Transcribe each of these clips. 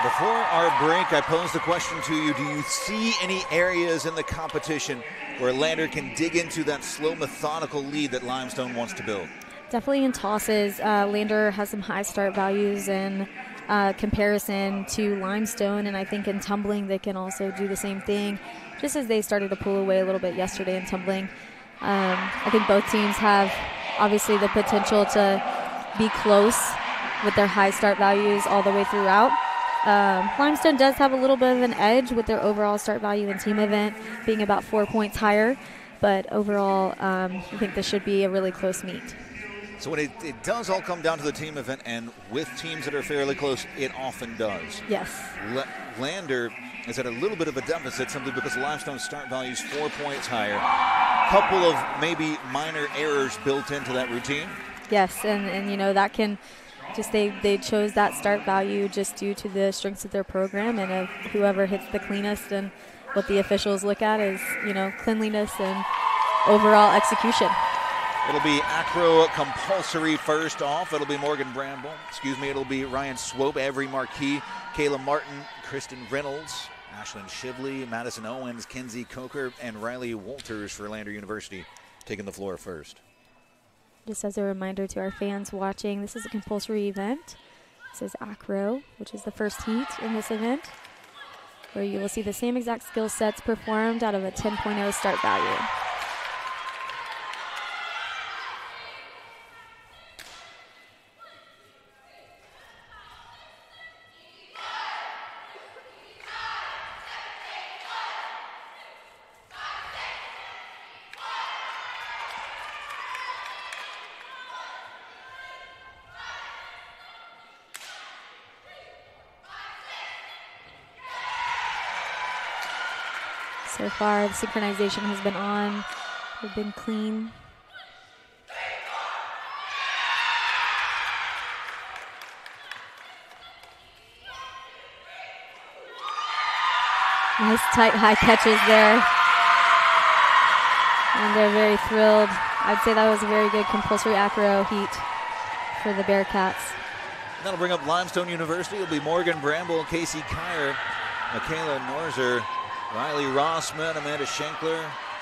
Before our break, I posed the question to you, do you see any areas in the competition where Lander can dig into that slow, methodical lead that Limestone wants to build? Definitely in tosses. Lander has some high start values in comparison to Limestone, and I think in tumbling they can also do the same thing, just as they started to pull away a little bit yesterday in tumbling. I think both teams have obviously the potential to be close with their high start values all the way throughout. Limestone does have a little bit of an edge with their overall start value in team event being about 4 points higher, but overall I think this should be a really close meet. So when it does all come down to the team event, and with teams that are fairly close, it often does. Yes. Lander is at a little bit of a deficit simply because Limestone's start value is 4 points higher. Couple of maybe minor errors built into that routine. Yes, and you know, that can just they chose that start value just due to the strengths of their program, and of whoever hits the cleanest, and what the officials look at is, you know, cleanliness and overall execution. It'll be Acro compulsory first off. It'll be Morgan Bramble. It'll be Ryan Swope, Avery Marquis, Kayla Martin, Kristen Reynolds, Ashlyn Shively, Madison Owens, Kinsey Coker, and Riley Walters for Lander University taking the floor first. Just as a reminder to our fans watching, this is a compulsory event. This is Acro, which is the first heat in this event, where you will see the same exact skill sets performed out of a 10.0 start value. So far, the synchronization has been on. They've been clean. Nice tight high catches there. And they're very thrilled. I'd say that was a very good compulsory acro heat for the Bearcats. That'll bring up Limestone University. It'll be Morgan Bramble, Casey Kyer, Michaela Norzer, Riley Rossman, Amanda Schenkler,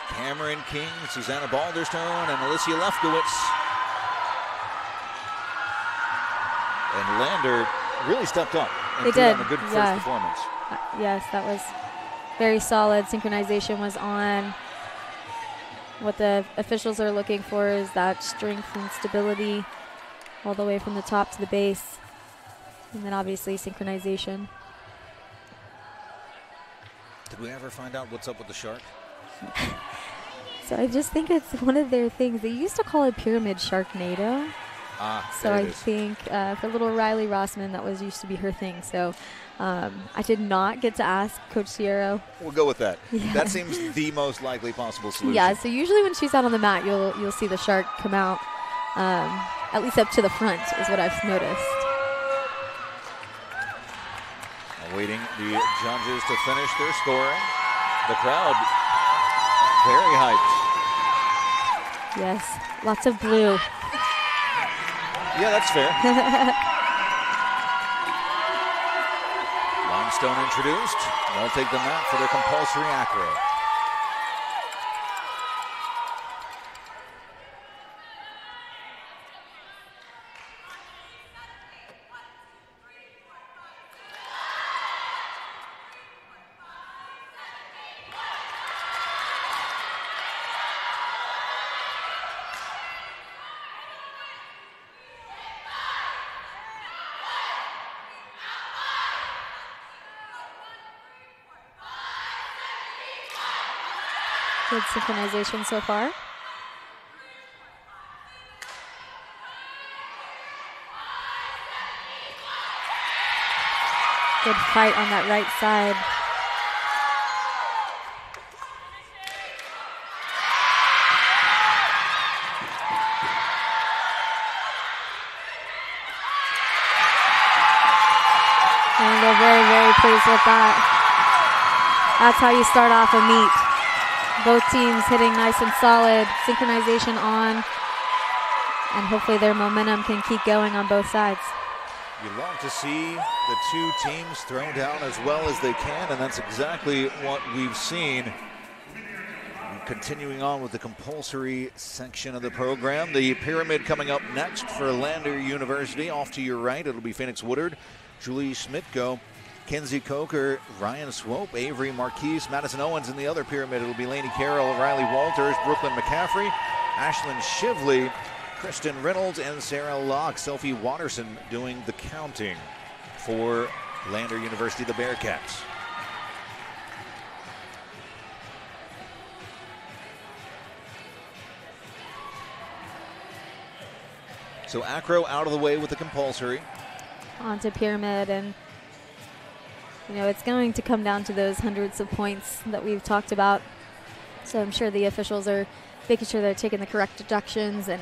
Cameron King, Susanna Balderstone, and Alicia Lefkowitz. And Lander really stepped up and they put did. on a good first performance. Yes, that was very solid. Synchronization was on. What the officials are looking for is that strength and stability all the way from the top to the base. And then obviously synchronization. Did we ever find out what's up with the shark? So I just think it's one of their things. They used to call it Pyramid Sharknado. So I think for little Riley Rossman, that used to be her thing. So I did not get to ask Coach Sierra. We'll go with that. Yeah. That seems the most likely possible solution. Yeah, so usually when she's out on the mat, you'll see the shark come out, at least up to the front is what I've noticed. Awaiting the judges to finish their scoring. The crowd very hyped. Yes, lots of blue. Yeah, that's fair. Limestone introduced. They'll take the mat for their compulsory acro. Good synchronization so far. Good fight on that right side. And they're very, very pleased with that. That's how you start off a meet. Both teams hitting nice and solid, synchronization on, and hopefully their momentum can keep going on both sides. You love to see the two teams throw down as well as they can, and that's exactly what we've seen. Continuing on with the compulsory section of the program, the pyramid coming up next for Lander University. Off to your right, it'll be Phoenix Woodard, Julie Schmidtko, Kenzie Coker, Ryan Swope, Avery Marquise, Madison Owens. In the other pyramid, it'll be Lainey Carroll, Riley Walters, Brooklyn McCaffrey, Ashlyn Shively, Kristen Reynolds, and Sarah Locke. Sophie Watterson doing the counting for Lander University, the Bearcats. So Acro out of the way with the compulsory. Onto pyramid, and it's going to come down to those hundreds of points that we've talked about. So I'm sure the officials are making sure they're taking the correct deductions and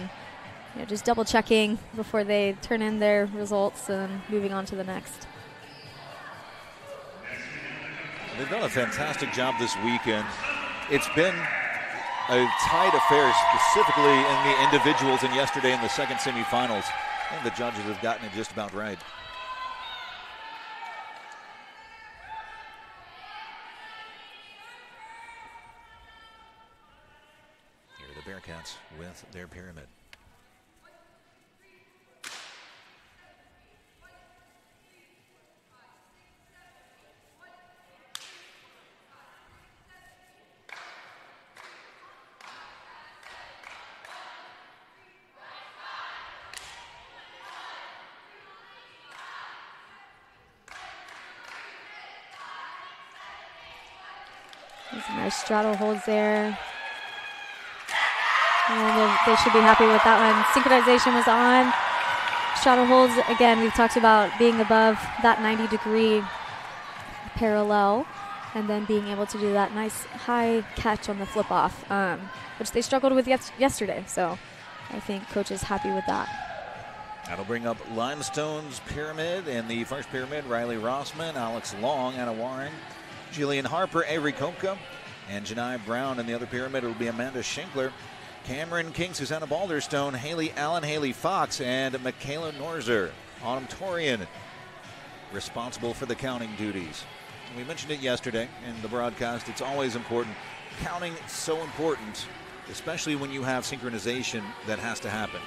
just double checking before they turn in their results and moving on to the next. They've done a fantastic job this weekend. It's been a tight affair, specifically in the individuals, and yesterday in the second semifinals. And the judges have gotten it just about right. Here are the Bearcats with their pyramid. There's a nice straddle holds there. And they should be happy with that one. Synchronization was on. Straddle holds, again, we've talked about being above that 90-degree parallel and then being able to do that nice high catch on the flip-off, which they struggled with yesterday. So I think Coach is happy with that. That'll bring up Limestone's pyramid. In the first pyramid, Riley Rossman, Alex Long, Anna Warren, Jillian Harper, Avery Kopka, and Janai Brown. In the other pyramid, it'll be Amanda Shinkler, Cameron King, Susanna Balderstone, Haley Allen, Haley Fox, and Michaela Norzer. Autumn Torian responsible for the counting duties. And we mentioned it yesterday in the broadcast. It's always important. Counting is so important, especially when you have synchronization that has to happen.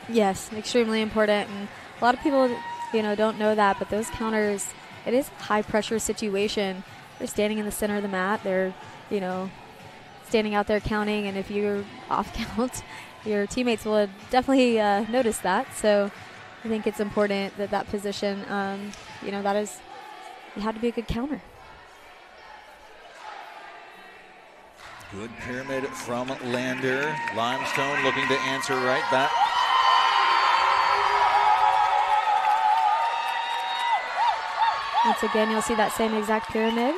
Yes, extremely important. And a lot of people, don't know that, but those counters, it is a high-pressure situation. They're standing in the center of the mat. They're, standing out there counting, and if you're off count, your teammates will definitely notice that. So I think it's important that position, that is, you have to be a good counter. Good pyramid from Lander. Limestone looking to answer right back. Once again, you'll see that same exact pyramid.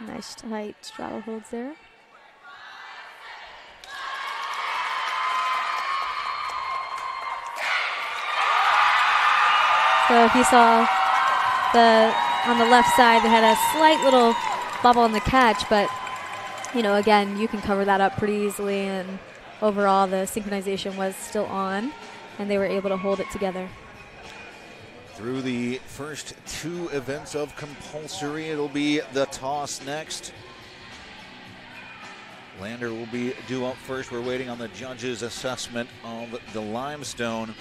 Nice tight straddle holds there. So if you saw on the left side, they had a slight little bubble on the catch, but again, you can cover that up pretty easily, and overall the synchronization was still on, and they were able to hold it together. Through the first two events of compulsory, it'll be the toss next. Lander will be due up first. We're waiting on the judges' assessment of the Limestone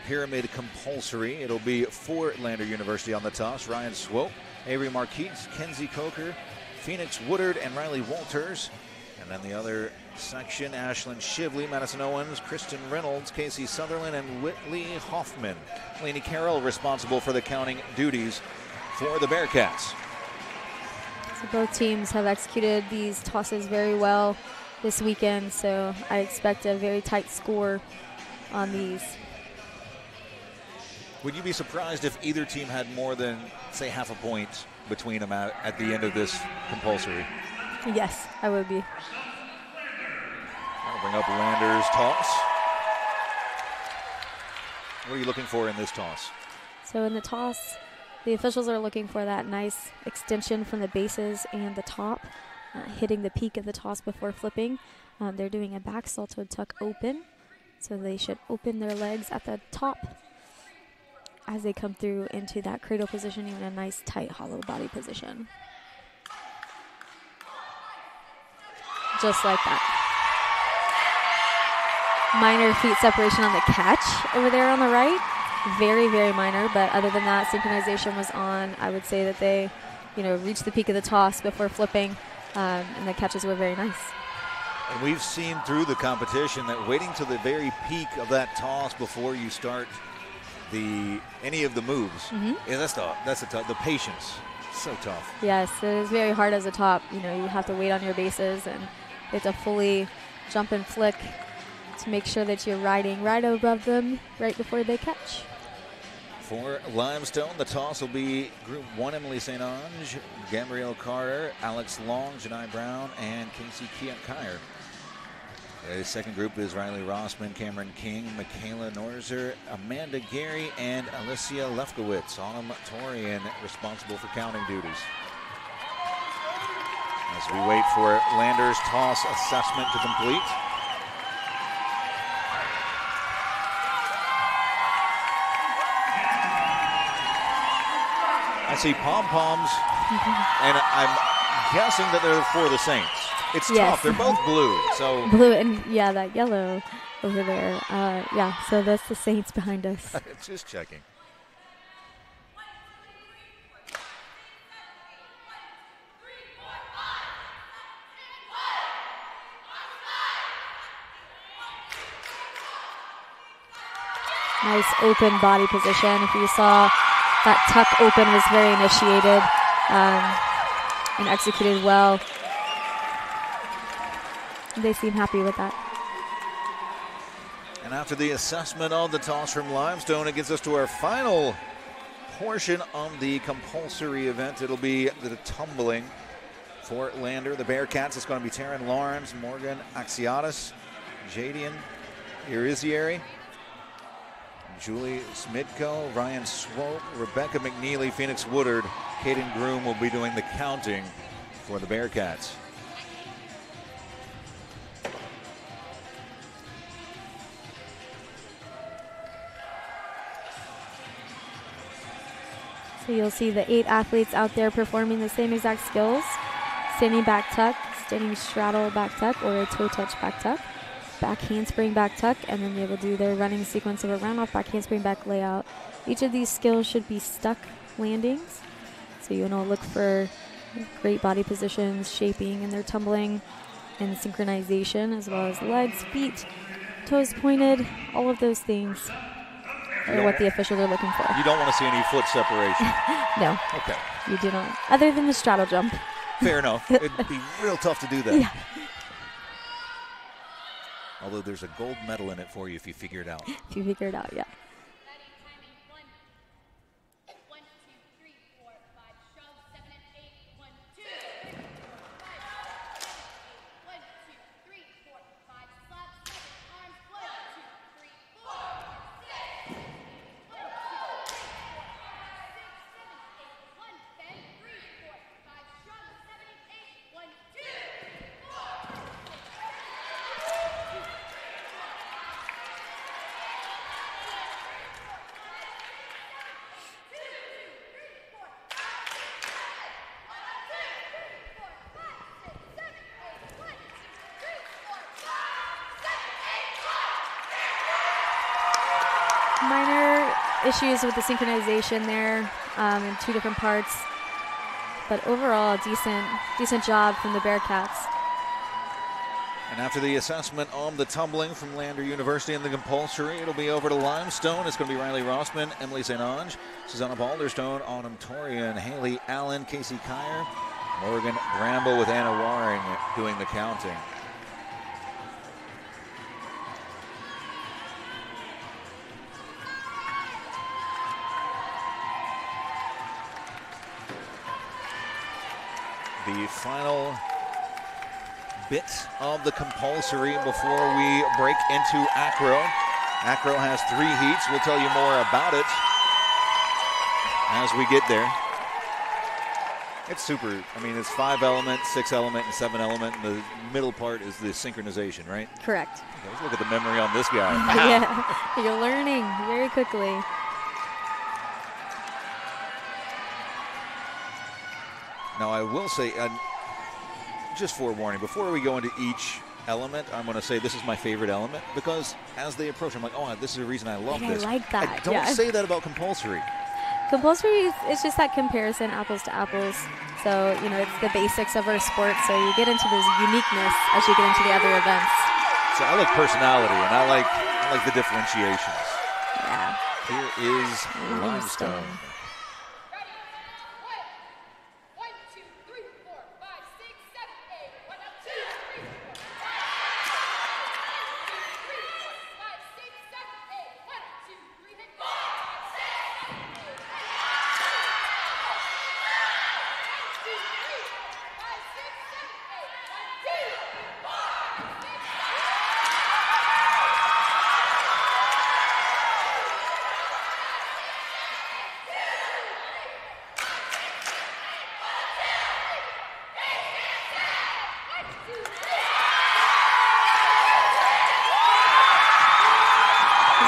pyramid compulsory. It'll be for Lander University on the toss. Ryan Swope, Avery Marquise, Kenzie Coker, Phoenix Woodard, and Riley Walters. And then the other section, Ashlyn Shively, Madison Owens, Kristen Reynolds, Casey Sutherland, and Whitley Hoffman. Lainey Carroll responsible for the counting duties for the Bearcats. So both teams have executed these tosses very well this weekend, so I expect a very tight score on these. Would you be surprised if either team had more than, say, half a point between them at the end of this compulsory. Yes, I would be. I'll bring up Lander's toss. What are you looking for in this toss? So in the toss, the officials are looking for that nice extension from the bases and the top, hitting the peak of the toss before flipping. They're doing a back salto tuck open, so they should open their legs at the top as they come through into that cradle position, even a nice tight hollow body position. Just like that. Minor feet separation on the catch over there on the right. Very, very minor, but other than that, synchronization was on. I would say that they, reached the peak of the toss before flipping, and the catches were very nice. And we've seen through the competition that waiting to the very peak of that toss before you start any of the moves, that's the patience. So tough. Yes, it is very hard as a top. You have to wait on your bases, and you have to fully jump and flick to make sure that you're riding right above them right before they catch. For Limestone, the toss will be Group 1, Emily St. Ange, Gabrielle Carter, Alex Long, Janai Brown, and Casey Kyer. The second group is Riley Rossman, Cameron King, Michaela Norzer, Amanda Gary, and Alicia Lefkowitz. Autumn Torian responsible for counting duties. As we wait for Lander's toss assessment to complete. I see pom-poms, and I'm guessing that they're for the Saints. It's tough. They're both blue. So blue and, that yellow over there. So that's the Saints behind us. Just checking. Nice open body position. If you saw, that tuck open was very initiated and executed well. They seem happy with that. And after the assessment of the toss from Limestone, it gets us to our final portion of the compulsory event. It'll be the tumbling for Lander. The Bearcats, it's going to be Taryn Lawrence, Morgan Axiatis, Jadian Irizieri, Julie Smidko, Ryan Swope, Rebecca McNeely, Phoenix Woodard, Kaden Groom will be doing the counting for the Bearcats. So you'll see the 8 athletes out there performing the same exact skills. Standing back tuck, standing straddle back tuck, or a toe touch back tuck. Back handspring back tuck, and then they will do their running sequence of a round off back handspring back layout. Each of these skills should be stuck landings. So you want to look for great body positions, shaping, and their tumbling and synchronization, as well as legs, feet, toes pointed, all of those things are what the officials are looking for. You don't want to see any foot separation. No. Okay. You do not. Other than the straddle jump. Fair enough. It'd be real tough to do that. Yeah. Although there's a gold medal in it for you if you figure it out. If you figure it out, yeah. Minor issues with the synchronization there in 2 different parts, but overall decent job from the Bearcats. And after the assessment on the tumbling from Lander University in the compulsory, it'll be over to Limestone. It's going to be Riley Rossman, Emily St. Ange, Susanna Balderstone, Autumn Torian, Haley Allen, Casey Kyer, Morgan Bramble with Anna Waring doing the counting. The final bit of the compulsory before we break into acro. Acro has 3 heats. We'll tell you more about it as we get there. It's super. I mean, it's 5 element, 6 element, and 7 element. And the middle part is the synchronization, right? Correct. Okay, let's look at the memory on this guy. Yeah, you're learning very quickly. Now, I will say, just forewarning, before we go into each element, I'm going to say this is my favorite element because as they approach, I'm like, oh, this is the reason I love this. I like that. I don't say that about compulsory. Compulsory is just that comparison, apples to apples. So, you know, it's the basics of our sport. So you get into this uniqueness as you get into the other events. So I like personality and I like the differentiations. Yeah. Here is limestone.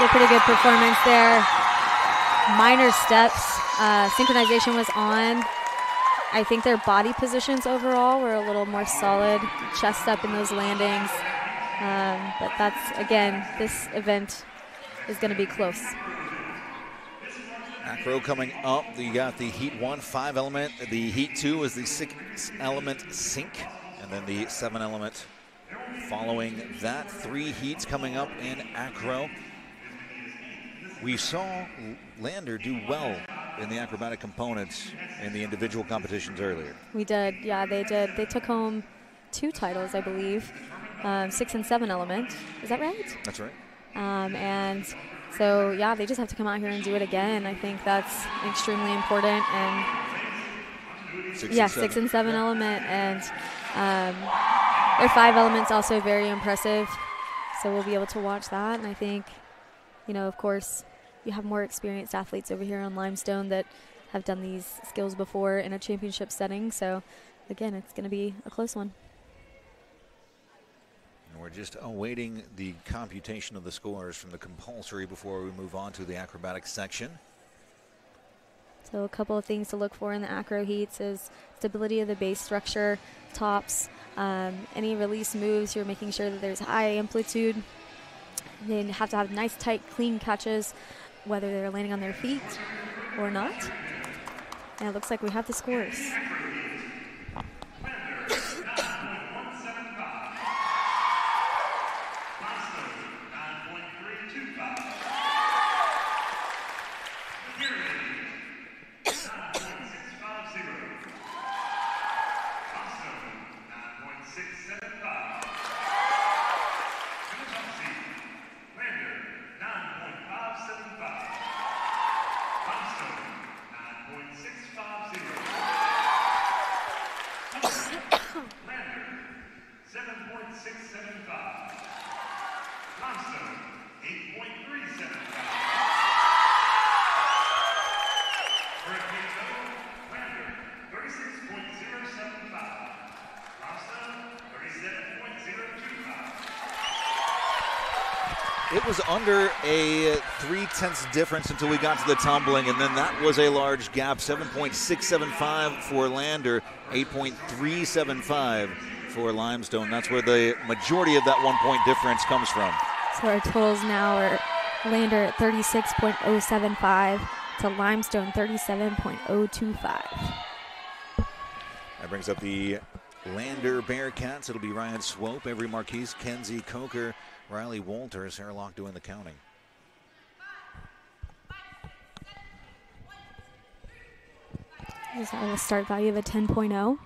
A pretty good performance there. Minor steps. Synchronization was on. I think their body positions overall were a little more solid. Chest up in those landings. But that's, again, this event is going to be close. Acro coming up. You got the heat 1, 5 element. The heat 2 is the 6 element sync. And then the 7 element following that. 3 heats coming up in acro. We saw Lander do well in the acrobatic components in the individual competitions earlier. We did, yeah, they did. They took home 2 titles, I believe, 6 and 7 element. Is that right? That's right. And so, yeah, they just have to come out here and do it again. I think that's extremely important. And 6 and 7 element, and their 5 elements also very impressive. So we'll be able to watch that, and I think, you know, of course, you have more experienced athletes over here on Limestone that have done these skills before in a championship setting. So, again, it's going to be a close one. And we're just awaiting the computation of the scores from the compulsory before we move on to the acrobatic section. So a couple of things to look for in the acro heats is stability of the base structure, tops, any release moves, you're making sure that there's high amplitude. They have to have nice, tight, clean catches, whether they're landing on their feet or not. And it looks like we have the scores. It was under a 3/10 difference until we got to the tumbling, and then that was a large gap. 7.675 for Lander, 8.375 for Limestone. That's where the majority of that 1 point difference comes from. So our totals now are Lander at 36.075 to Limestone 37.025. That brings up the Lander Bearcats. It'll be Ryan Swope, Avery Marquise, Kenzie Coker, Riley Walters, Hairlock doing the counting. Is that a start value of a 10.0?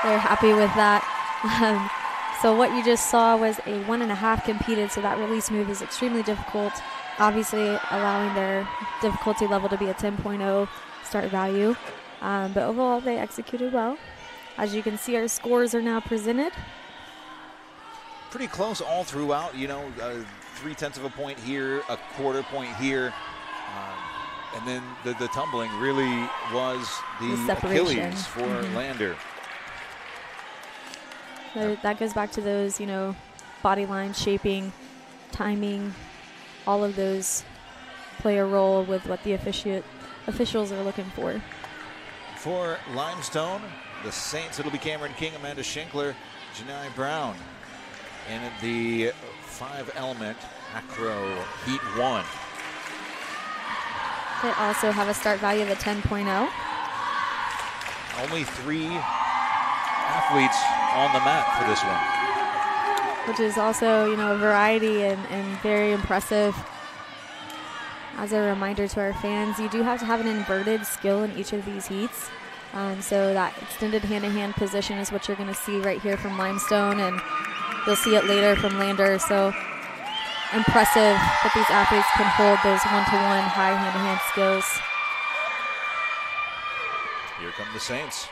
They're happy with that. So what you just saw was a 1.5 competed, so that release move is extremely difficult, obviously allowing their difficulty level to be a 10.0 start value. But overall, they executed well. As you can see, our scores are now presented. Pretty close all throughout, 0.3 of a point here, a quarter point here. And then the tumbling really was the Achilles for Lander. So that goes back to those, body line shaping, timing, all of those play a role with what the officials are looking for. For Limestone, the Saints, it'll be Cameron King, Amanda Shinkler, Janai Brown in the 5-element acro heat 1. They also have a start value of a 10.0. Only 3 athletes on the mat for this one. Which is also, a variety and very impressive. As a reminder to our fans, you do have to have an inverted skill in each of these heats. So that extended hand-to-hand position is what you're going to see right here from Limestone, and you'll see it later from Lander. So impressive that these athletes can hold those one-to-one high hand-to-hand skills. Here come the Saints.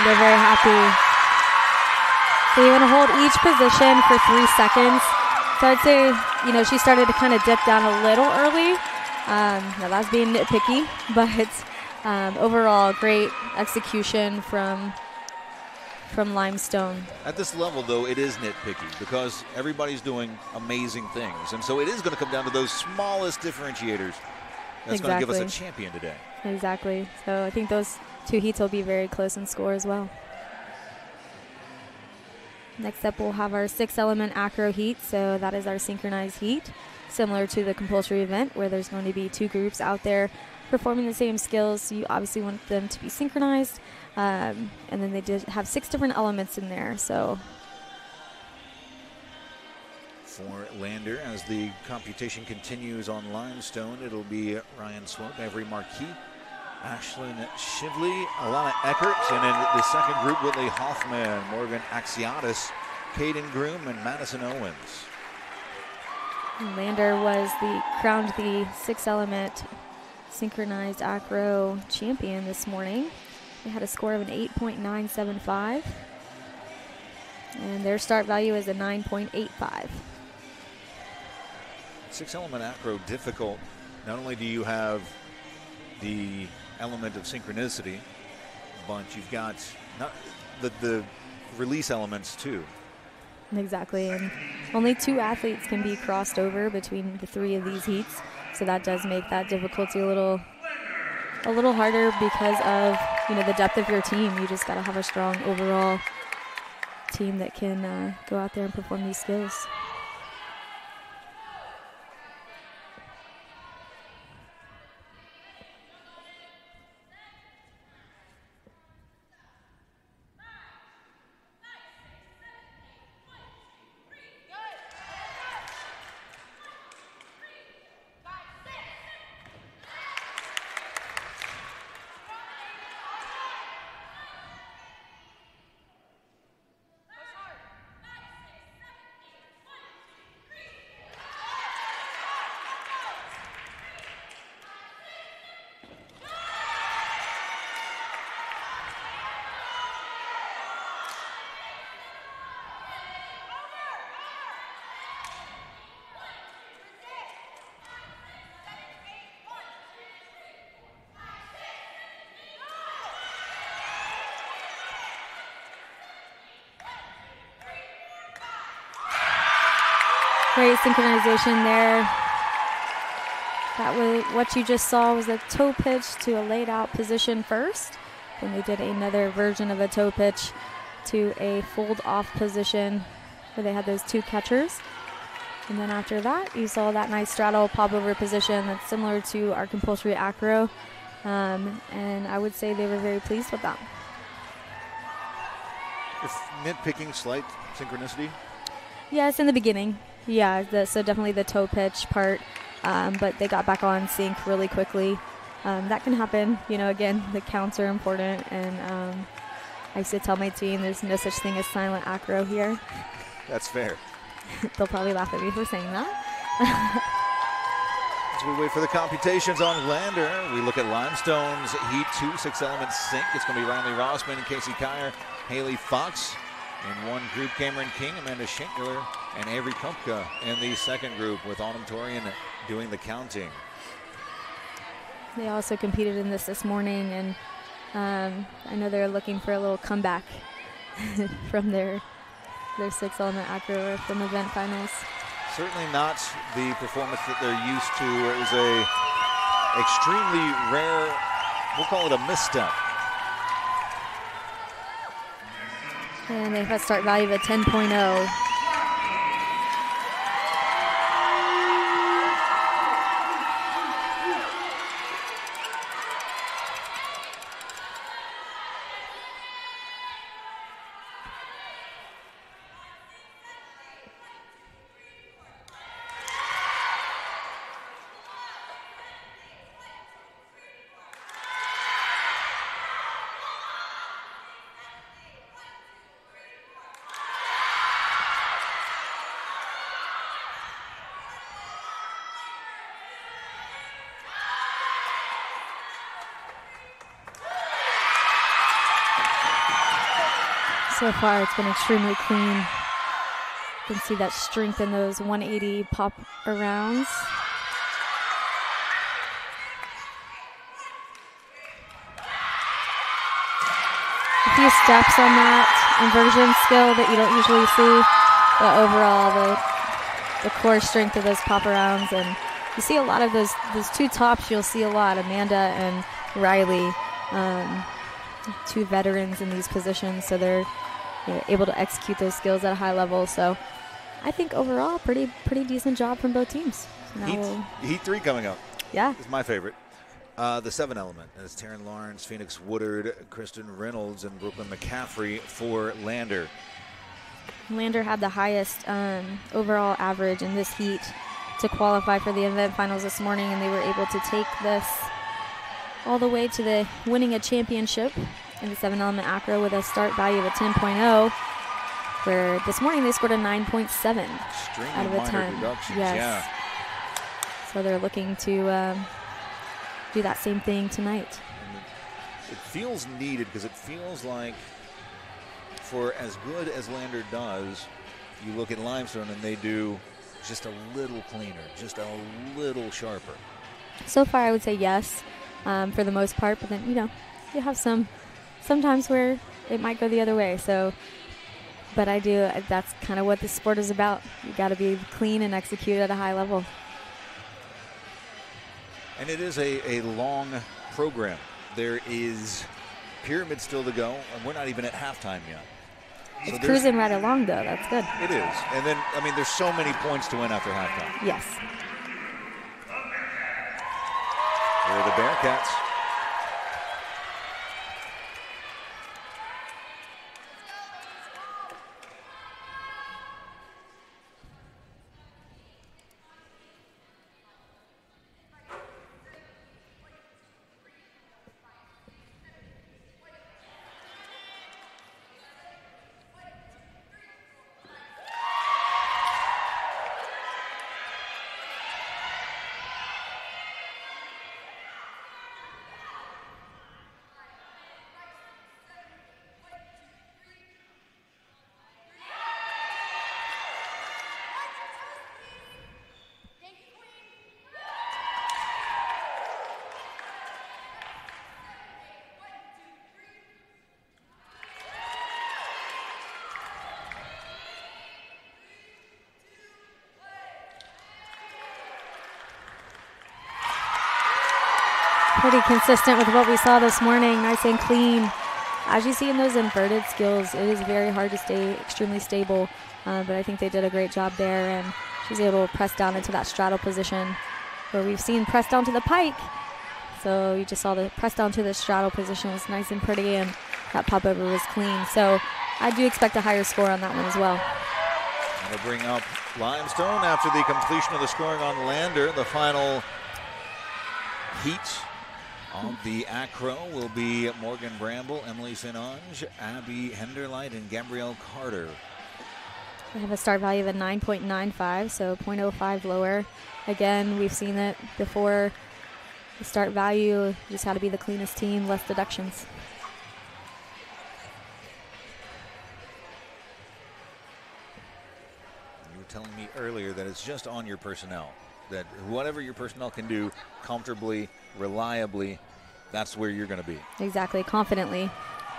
They're very happy. So you're going to hold each position for 3 seconds. So I'd say, she started to kind of dip down a little early. Now that's being nitpicky, but overall great execution from Limestone. At this level, though, it is nitpicky because everybody's doing amazing things. And so it is going to come down to those smallest differentiators. That's going to give us a champion today. Exactly. So I think those 2 heats will be very close in score as well. Next up, we'll have our 6-element acro heat. So that is our synchronized heat, similar to the compulsory event where there's going to be 2 groups out there performing the same skills. So you obviously want them to be synchronized. And then they did have 6 different elements in there. So for Lander, as the computation continues on Limestone, it'll be Ryan Swope, Avery Marquis, Ashlyn Shively, Alana Eckert, and in the second group, Whitley Hoffman, Morgan Axiatis, Caden Groom, and Madison Owens. Lander was crowned the 6-element synchronized acro champion this morning. They had a score of an 8.975, and their start value is a 9.85. 6-element acro difficult. Not only do you have the element of synchronicity, but you've got not the release elements too. Exactly, and only 2 athletes can be crossed over between the 3 of these heats, so that does make that difficulty a little harder because of the depth of your team. You just got to have a strong overall team that can go out there and perform these skills. Great synchronization there. That was what you just saw was a toe pitch to a laid out position first. Then they did another version of a toe pitch to a fold off position where they had those two catchers. And then after that, you saw that nice straddle pop over position that's similar to our compulsory acro. And I would say they were very pleased with that. If nitpicking, slight synchronicity? Yes, in the beginning. Yeah, so definitely the toe pitch part. But they got back on sync really quickly. That can happen. Again, the counts are important. And I used to tell my team there's no such thing as silent acro here. That's fair. They'll probably laugh at me for saying that. As we wait for the computations on Lander, we look at Limestone's Heat 2 6-element sync. It's going to be Riley Rossman, Casey Kyer, Haley Fox in one group, Cameron King, Amanda Schenkler, and Avery Kumpka in the second group with Autumn Torian doing the counting. They also competed in this morning, and I know they're looking for a little comeback from their 6-element acro from event finals. Certainly not the performance that they're used to. It was a extremely rare, we'll call it a misstep. And they have a start value of a 10.0. So far, it's been extremely clean. You can see that strength in those 180 pop arounds. A few steps on that inversion skill that you don't usually see, but overall, the core strength of those pop arounds, and you see a lot of those two tops. You'll see a lot, Amanda and Riley, two veterans in these positions, so they're able to execute those skills at a high level. So I think overall, pretty decent job from both teams. So Heat 3 coming up. Yeah. It's my favorite. The 7-element is Taryn Lawrence, Phoenix Woodard, Kristen Reynolds, and Brooklyn McCaffrey for Lander. Lander had the highest overall average in this heat to qualify for the event finals this morning, and they were able to take this all the way to the winning a championship in the 7-element acro with a start value of a 10.0, where this morning they scored a 9.7 out of a 10. Yes. Yeah. So they're looking to do that same thing tonight. It feels needed because it feels like for as good as Lander does, you look at Limestone and they do just a little cleaner, just a little sharper. So far, I would say yes, for the most part, but then, you have sometimes where it might go the other way. So, but that's kind of what this sport is about. You got to be clean and execute at a high level. And it is a long program. There is pyramid still to go, and we're not even at halftime yet. It's cruising right along, though. That's good. It is. And then, there's so many points to win after halftime. Yes. Here are the Bearcats. Pretty consistent with what we saw this morning, nice and clean. As you see in those inverted skills, it is very hard to stay extremely stable, but I think they did a great job there, and she's able to press down into that straddle position where we've seen press down to the pike. So you just saw the press down to the straddle position was nice and pretty, and that pop over was clean. So I do expect a higher score on that one as well. And to bring up Limestone after the completion of the scoring on Lander, the final heat of the acro will be Morgan Bramble, Emily St. Ange, Abby Henderlight, and Gabrielle Carter. We have a start value of a 9.95, so 0.05 lower. Again, we've seen it before. The start value, you just had to be the cleanest team, less deductions. You were telling me earlier that it's just on your personnel, that whatever your personnel can do comfortably, reliably, that's where you're going to be. Exactly, confidently.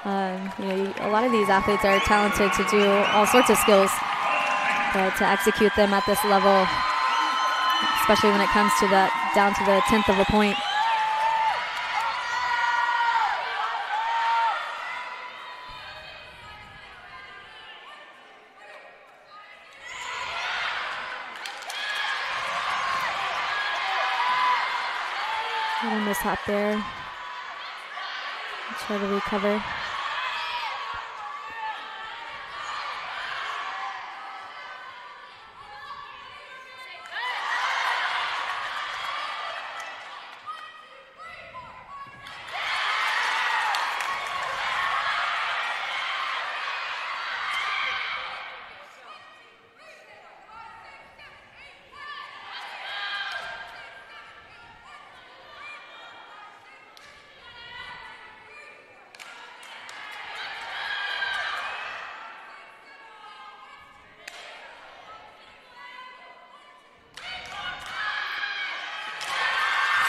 A lot of these athletes are talented to do all sorts of skills, but to execute them at this level, especially when it comes to that down to the 10th of a point. Little mishap there. Try to recover.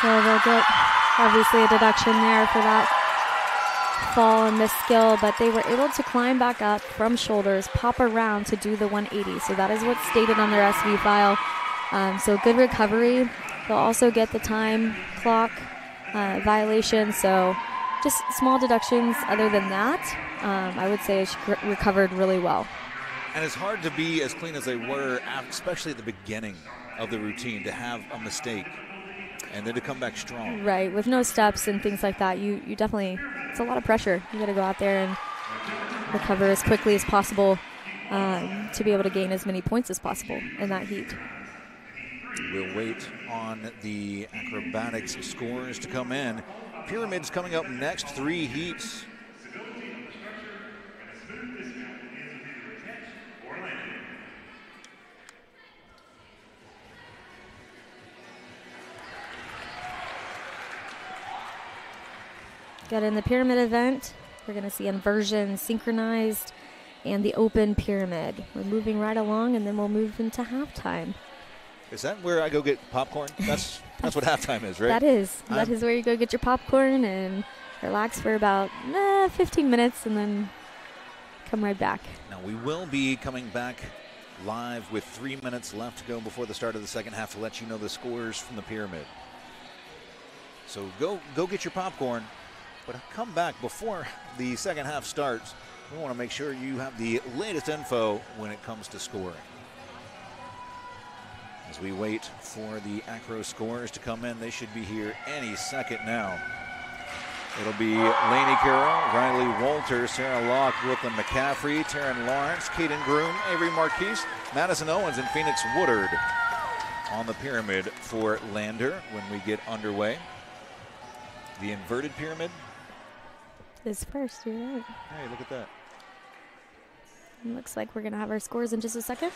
So they'll get obviously a deduction there for that fall and miss skill, but they were able to climb back up from shoulders, pop around to do the 180. So that is what's stated on their SV file. So good recovery. They'll also get the time clock violation. So just small deductions. Other than that, I would say she recovered really well. And it's hard to be as clean as they were, especially at the beginning of the routine, to have a mistake and then to come back strong. Right, with no steps and things like that, you definitely, it's a lot of pressure. You got to go out there and recover as quickly as possible to be able to gain as many points as possible in that heat. We'll wait on the acrobatics scores to come in. Pyramids coming up next, 3 heats. Got in the pyramid event, we're going to see inversion, synchronized, and the open pyramid. We're moving right along, and then we'll move into halftime. Is that where I go get popcorn? That's what halftime is, right? That is. That is where you go get your popcorn and relax for about 15 minutes, and then come right back. Now, we will be coming back live with 3 minutes left to go before the start of the second half to let you know the scores from the pyramid. So go get your popcorn. But come back before the second half starts. We want to make sure you have the latest info when it comes to scoring. As we wait for the acro scores to come in, they should be here any second now. It'll be Lainey Carroll, Riley Walter, Sarah Locke, Brooklyn McCaffrey, Taryn Lawrence, Kaden Groom, Avery Marquise, Madison Owens, and Phoenix Woodard on the pyramid for Lander when we get underway. The inverted pyramid is first, you're right. Hey, look at that. It looks like we're going to have our scores in just a second.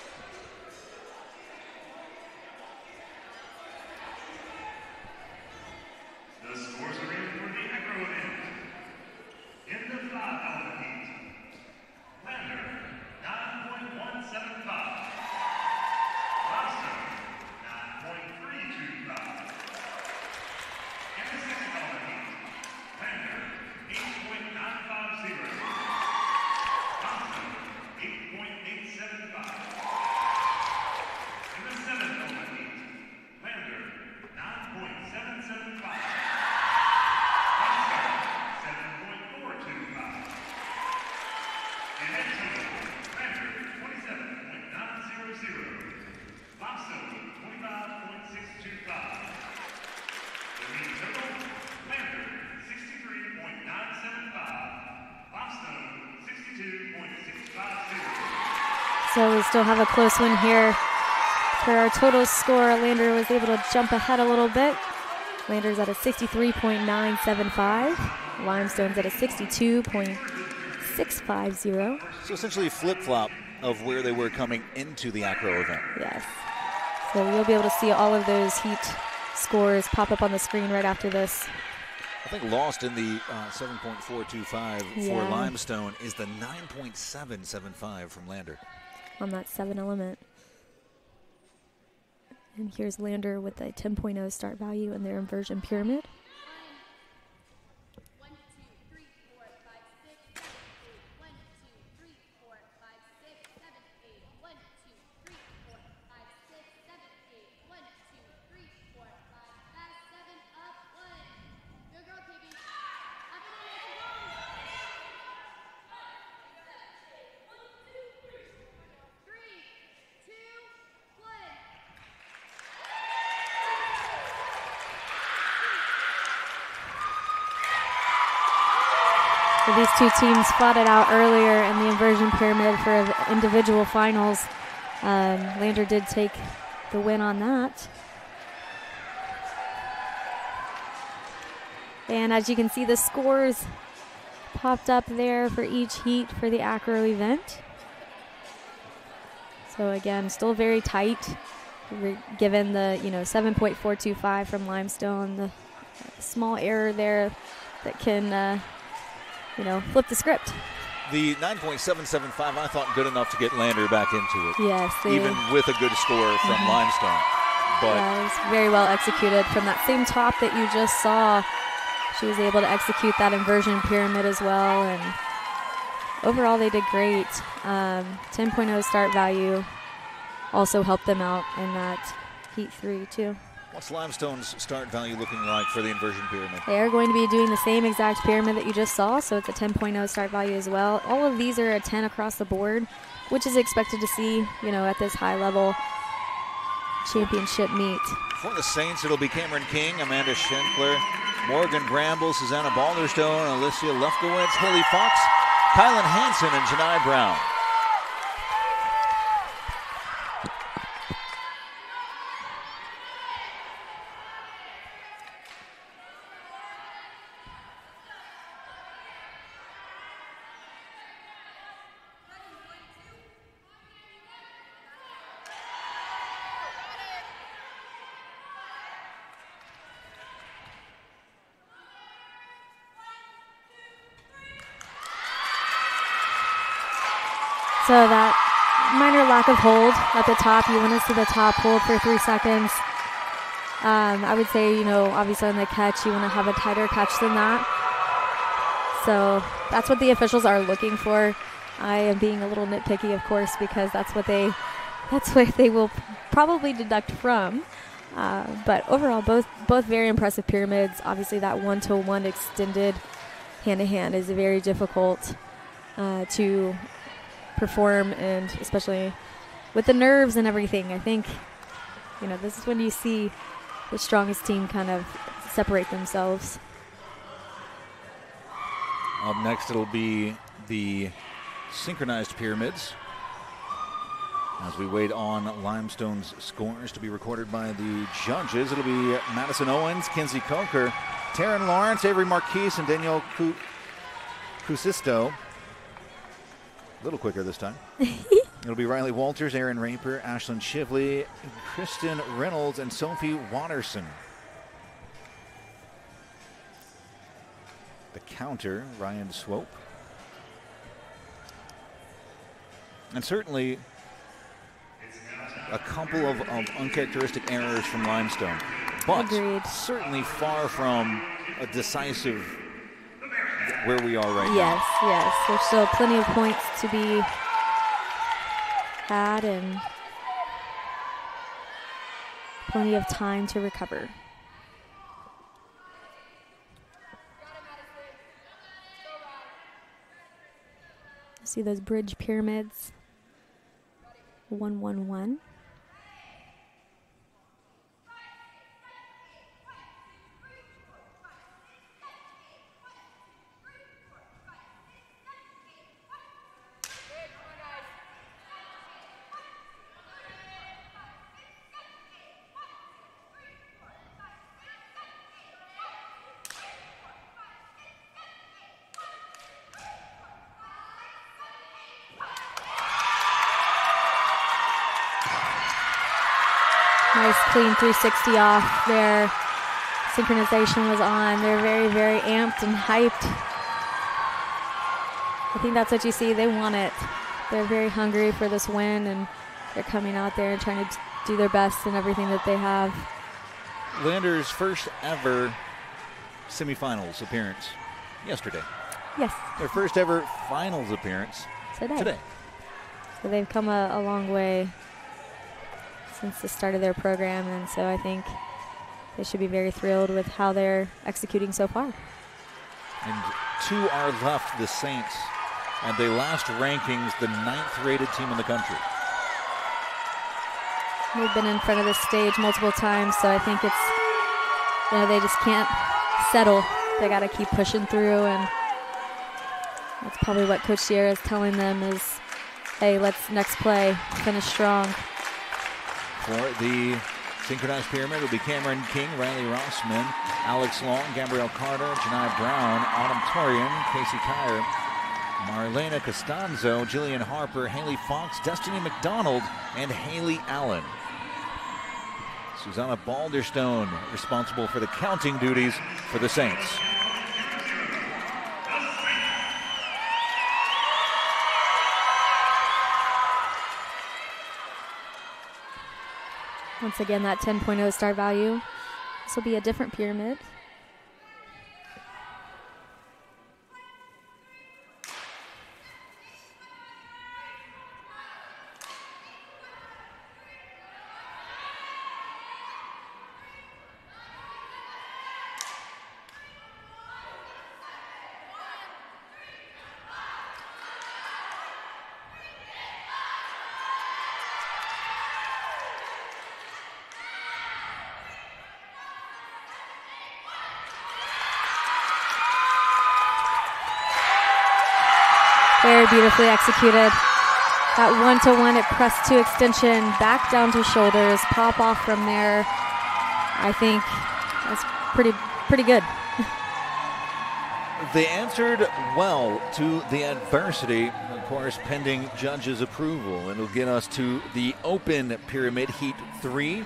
The scores are in for the acro event. In the 5-element heat, Lander, 9.175. Lobster, 9.325. In the 6-element heat, Lander, 8.950. Thompson, 8.875. So we still have a close one here. For our total score, Lander was able to jump ahead a little bit. Lander's at a 63.975. Limestone's at a 62.650. So essentially flip-flop of where they were coming into the acro event. Yes. So you'll be able to see all of those heat scores pop up on the screen right after this. I think lost in the 7.425 for Limestone is the 9.775 from Lander. On that 7 element. And here's Lander with a 10.0 start value in their inversion pyramid. 1, 2, 3, 4, 5, 6, 7, 8. 1, 2, 3, 4, 5, 6, 7, 8. 1, 2, 3, 4, 5, 6, 7, 8. 1, 2, 3, 4, 5, fast, 7, up, 1. Good girl, KB. Up and in, make it go. 3, 2, 1. So these two teams fought it out earlier in the inversion pyramid for individual finals. Lander did take the win on that. And as you can see, the scores popped up there for each heat for the acro event. So again, still very tight, given the 7.425 from Limestone, the small error there that can flip the script. The 9.775 I thought good enough to get Lander back into it. Yes. Even with a good score from Limestone. But yeah, it was very well executed. From that same top that you just saw, she was able to execute that inversion pyramid as well. And overall, they did great. 10.0 start value also helped them out in that Heat 3 too. what's Limestone's start value looking like for the inversion pyramid? They are going to be doing the same exact pyramid that you just saw, so it's a 10.0 start value as well. All of these are a 10 across the board, which is expected to see, at this high level championship meet. For the Saints, it'll be Cameron King, Amanda Schenkler, Morgan Bramble, Susanna Balderstone, Alicia Lefkowitz, Haley Fox, Kylan Hansen, and Janai Brown. So that minor lack of hold at the top, you want to see the top hold for 3 seconds. I would say, obviously on the catch, you want to have a tighter catch than that. So that's what the officials are looking for. I am being a little nitpicky, of course, because that's what they will probably deduct from. But overall, both very impressive pyramids. Obviously, that 1-to-1 extended hand-to-hand is very difficult to perform, and especially with the nerves and everything. I think, this is when you see the strongest team kind of separate themselves. Up next, it'll be the synchronized pyramids. As we wait on Limestone's scores to be recorded by the judges, it'll be Madison Owens, Kinsey Coker, Taryn Lawrence, Avery Marquise, and Danielle Cusisto. A little quicker this time. It'll be Riley Walters, Aaron Raper, Ashlyn Shively, Kristen Reynolds, and Sophie Watterson. The counter, Ryan Swope. And certainly a couple of uncharacteristic errors from Limestone. But Agreed. Certainly far from a decisive where we are right Yes. There's still plenty of points to be had and plenty of time to recover. See those bridge pyramids. 1-1-1. Nice clean 360 off there. Synchronization was on. They're very, very amped and hyped. I think that's what you see. They want it. They're very hungry for this win, and they're coming out there and trying to do their best in everything that they have. Lander's first ever semifinals appearance yesterday. Yes. Their first ever finals appearance today. So they've come a long way since the start of their program, and so I think they should be very thrilled with how they're executing so far. And 2 are left, the Saints, and they last rankings the 9th rated team in the country. They've been in front of this stage multiple times, so I think it's, they just can't settle. They got to keep pushing through, and that's probably what Coach Sierra is telling them is, hey, let's next play, finish strong. For the synchronized pyramid will be Cameron King, Riley Rossman, Alex Long, Gabrielle Carter, Janai Brown, Autumn Torian, Casey Kyer, Marlena Costanzo, Jillian Harper, Haley Fox, Destiny McDonald, and Haley Allen. Susanna Balderstone responsible for the counting duties for the Saints. Once again, that 10.0 star value. This will be a different pyramid. Very beautifully executed. That 1-to-1 at press 2 extension, back down to shoulders, pop off from there. I think that's pretty good. They answered well to the adversity, of course, pending judges' approval. It'll get us to the open pyramid, Heat 3.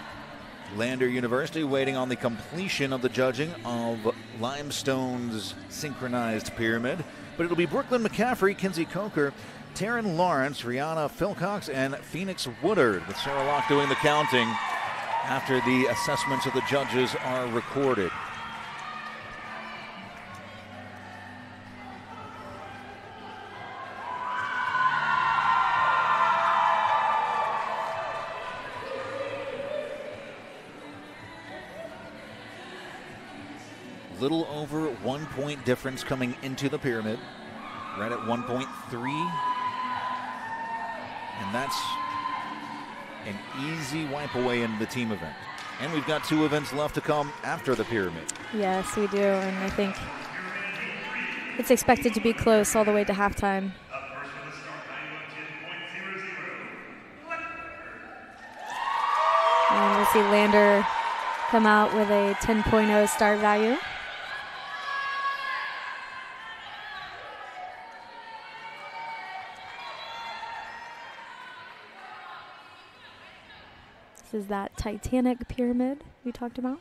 Lander University waiting on the completion of the judging of Limestone's synchronized pyramid. But it'll be Brooklyn McCaffrey, Kinsey Coker, Taryn Lawrence, Rihanna Philcox, and Phoenix Woodard, with Sarah Locke doing the counting after the assessments of the judges are recorded. Little over 1 point difference coming into the pyramid, right at 1.3. And that's an easy wipe away in the team event. And we've got 2 events left to come after the pyramid. Yes, we do, and I think it's expected to be close all the way to halftime. And we'll see Lander come out with a 10.0 start value. This is that Titanic pyramid we talked about.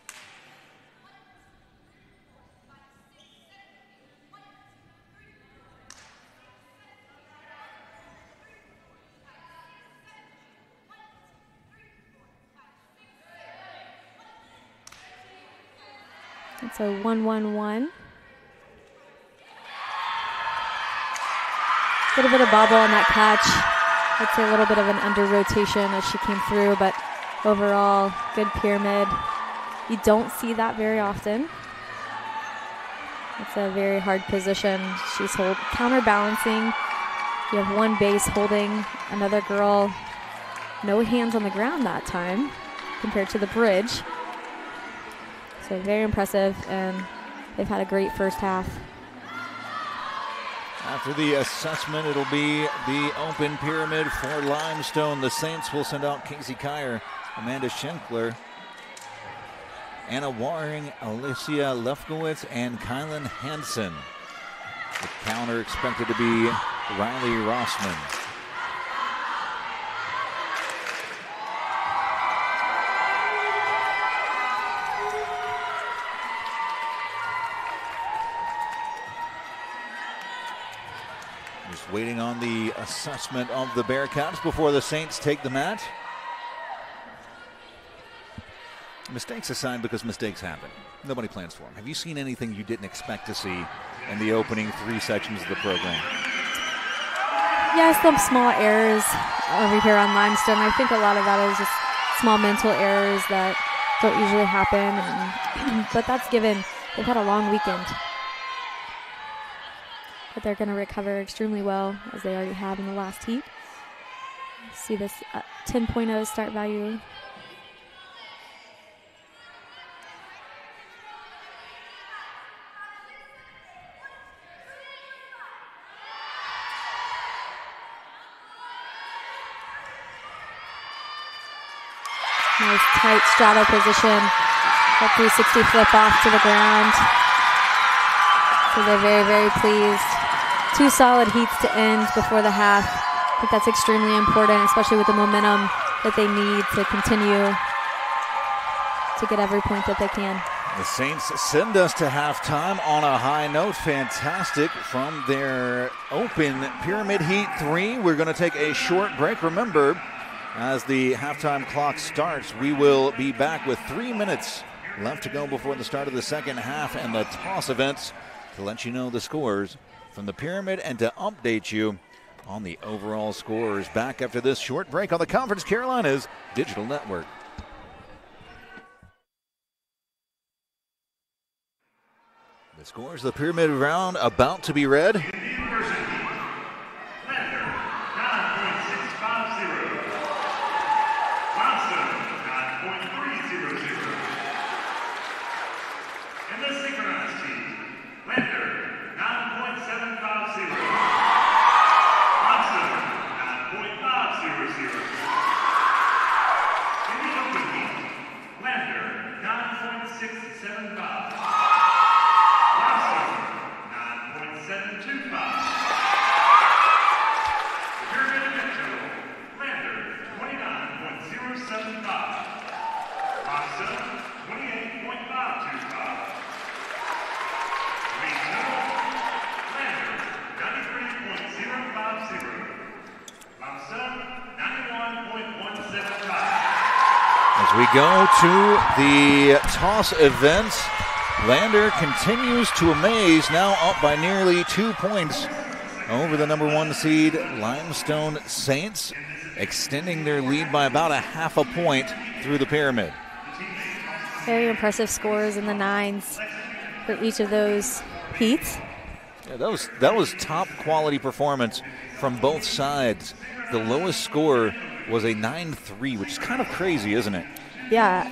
It's a 1-1-1. A little bit of bobble on that catch. I'd say a little bit of an under rotation as she came through, but overall, good pyramid. You don't see that very often. It's a very hard position. She's counterbalancing. You have one base holding another girl. No hands on the ground that time compared to the bridge. So very impressive, and they've had a great first half. After the assessment, it'll be the open pyramid for Limestone. The Saints will send out Casey Kyer, Amanda Schenkler, Anna Waring, Alicia Lefkowitz, and Kylan Hansen. The counter expected to be Riley Rossman. Just waiting on the assessment of the Bearcats before the Saints take the mat. Mistakes aside, because mistakes happen. Nobody plans for them. Have you seen anything you didn't expect to see in the opening 3 sections of the program? Yeah, some small errors over here on Limestone. I think a lot of that is just small mental errors that don't usually happen. But that's given. They've had a long weekend. But they're going to recover extremely well, as they already have in the last heat. See this 10.0 start value. Nice tight straddle position. That 360 flip off to the ground. So they're very, very pleased. 2 solid heats to end before the half. I think that's extremely important, especially with the momentum that they need to continue to get every point that they can. The Saints send us to halftime on a high note. Fantastic from their open Pyramid Heat 3. We're going to take a short break. Remember, as the halftime clock starts, we will be back with 3 minutes left to go before the start of the second half and the toss events to let you know the scores from the Pyramid and to update you on the overall scores. Back after this short break on the Conference Carolinas Digital Network. The scores of the Pyramid round about to be read. As we go to the toss events, Lander continues to amaze, now up by nearly 2 points over the number 1 seed Limestone Saints, extending their lead by about a half a point through the Pyramid. Very impressive scores in the 9s for each of those heats. Yeah, that was top quality performance from both sides. The lowest score was a 9-3, which is kind of crazy, isn't it? Yeah,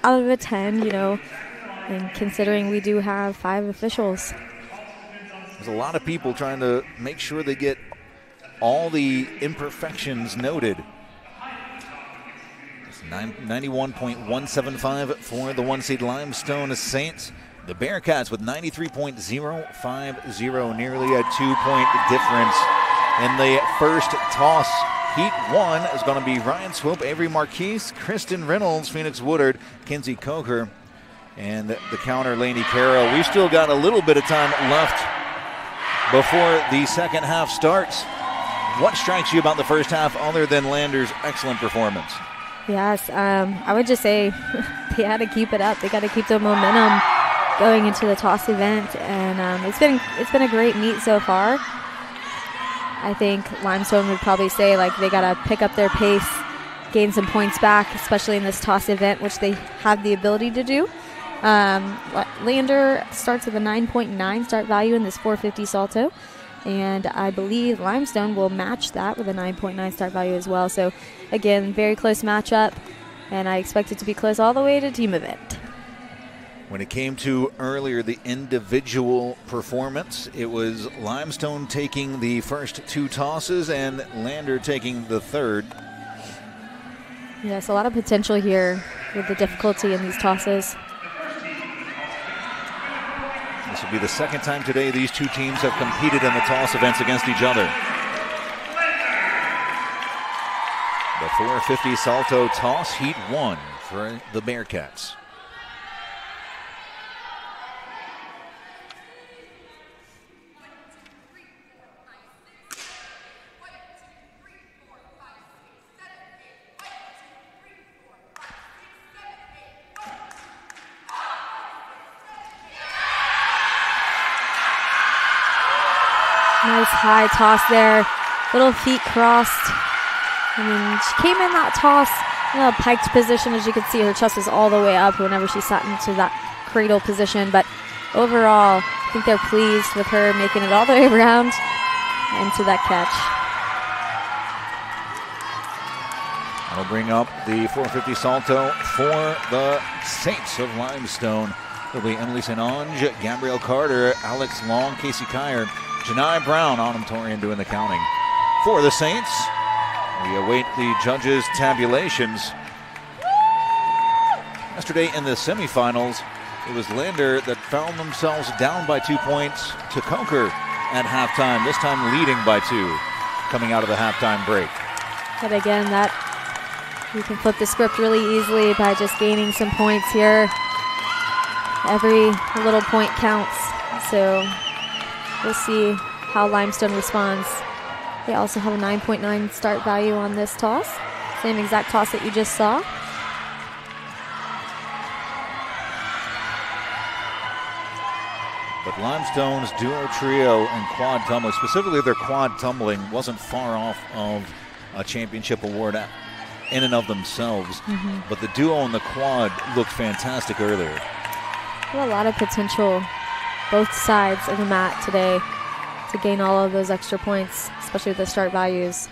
out of a 10, and considering we do have 5 officials. There's a lot of people trying to make sure they get all the imperfections noted. It's 91.175 for the 1 seed Limestone Saints. The Bearcats with 93.050, nearly a 2-point difference in the first toss. Heat 1 is going to be Ryan Swope, Avery Marquise, Kristen Reynolds, Phoenix Woodard, Kinsey Coker, and the counter, Lainey Carroll. We've still got a little bit of time left before the second half starts. What strikes you about the first half other than Lander's excellent performance? Yes, I would just say they had to keep it up. They got to keep the momentum going into the toss event, and it's been a great meet so far. I think Limestone would probably say they got to pick up their pace, gain some points back, especially in this toss event, which they have the ability to do. Lander starts with a 9.9 start value in this 450 salto, and I believe Limestone will match that with a 9.9 start value as well. So, again, very close matchup, and I expect it to be close all the way to team event. When it came to earlier the individual performance, it was Limestone taking the first 2 tosses and Lander taking the third. Yes, a lot of potential here with the difficulty in these tosses. This will be the second time today these 2 teams have competed in the toss events against each other. The 450 salto toss, Heat 1 for the Bearcats. Nice high toss there. Little feet crossed. I mean, she came in that toss in a piked position. As you can see, her chest is all the way up whenever she sat into that cradle position. But overall, I think they're pleased with her making it all the way around into that catch. I'll bring up the 450 salto for the Saints of Limestone. It'll be Emily St. Ange, Gabrielle Carter, Alex Long, Casey Kyer, Janai Brown, Autumn Torian doing the counting. For the Saints, we await the judges' tabulations. Yesterday in the semifinals, it was Lander that found themselves down by 2 points to Coker at halftime, this time leading by 2 coming out of the halftime break. But again, that you can flip the script really easily by just gaining some points here. Every little point counts, so we'll see how Limestone responds. They also have a 9.9 start value on this toss, same exact toss that you just saw. But Limestone's duo, trio, and quad tumbling, specifically their quad tumbling, wasn't far off of a championship award in and of themselves. But the duo and the quad looked fantastic earlier. A lot of potential both sides of the mat today to gain all of those extra points, especially with the start values.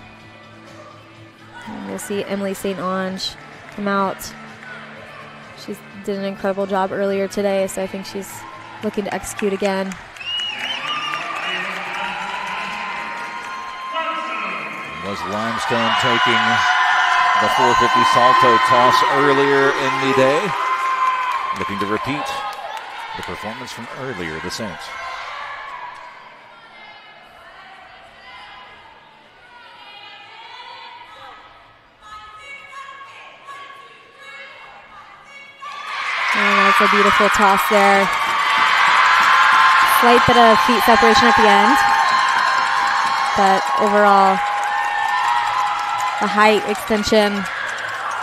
And you'll see Emily St. Ange come out. She did an incredible job earlier today, so I think she's looking to execute again. Was Limestone taking the 450 salto toss earlier in the day? Looking to repeat the performance from earlier, the Saints. And that's a beautiful toss there. Slight bit of feet separation at the end, but overall, the height extension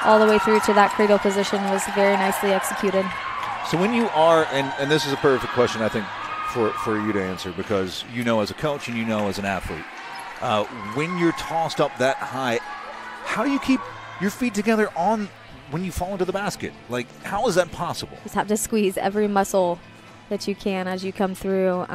all the way through to that cradle position was very nicely executed. So when you are, and this is a perfect question, I think, for you to answer, because you know as a coach and you know as an athlete, when you're tossed up that high, how do you keep your feet together on when you fall into the basket? Like, how is that possible? Just have to squeeze every muscle that you can as you come through.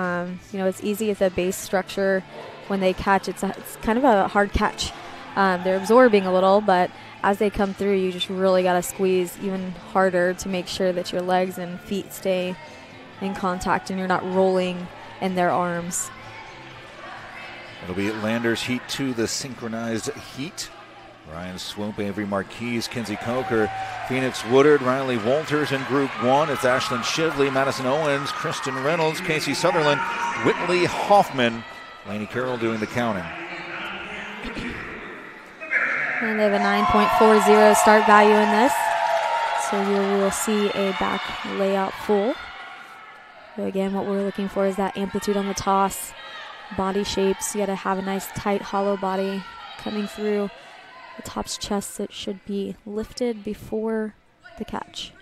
You know, it's easy with the base structure. When they catch, it's kind of a hard catch. They're absorbing a little, but as they come through, you just really got to squeeze even harder to make sure that your legs and feet stay in contact and you're not rolling in their arms. It'll be Landers Heat 2, the synchronized heat. Ryan Swope, Avery Marquise, Kinsey Coker, Phoenix Woodard, Riley Walters in Group 1. It's Ashlyn Shively, Madison Owens, Kristen Reynolds, Casey Sutherland, Whitley Hoffman, Lainey Carroll doing the counting. And they have a 9.40 start value in this. So you will see a back layout full. So again, what we're looking for is that amplitude on the toss, body shapes. You got to have a nice tight hollow body coming through the top's chest. It should be lifted before the catch.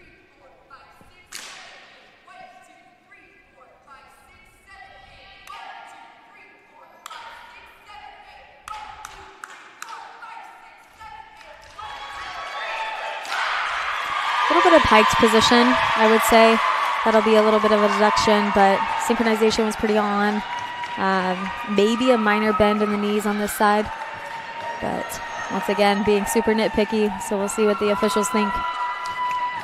A little bit of piked position, I would say. That'll be a little bit of a deduction, but synchronization was pretty on. Maybe a minor bend in the knees on this side. But once again, being super nitpicky, so we'll see what the officials think.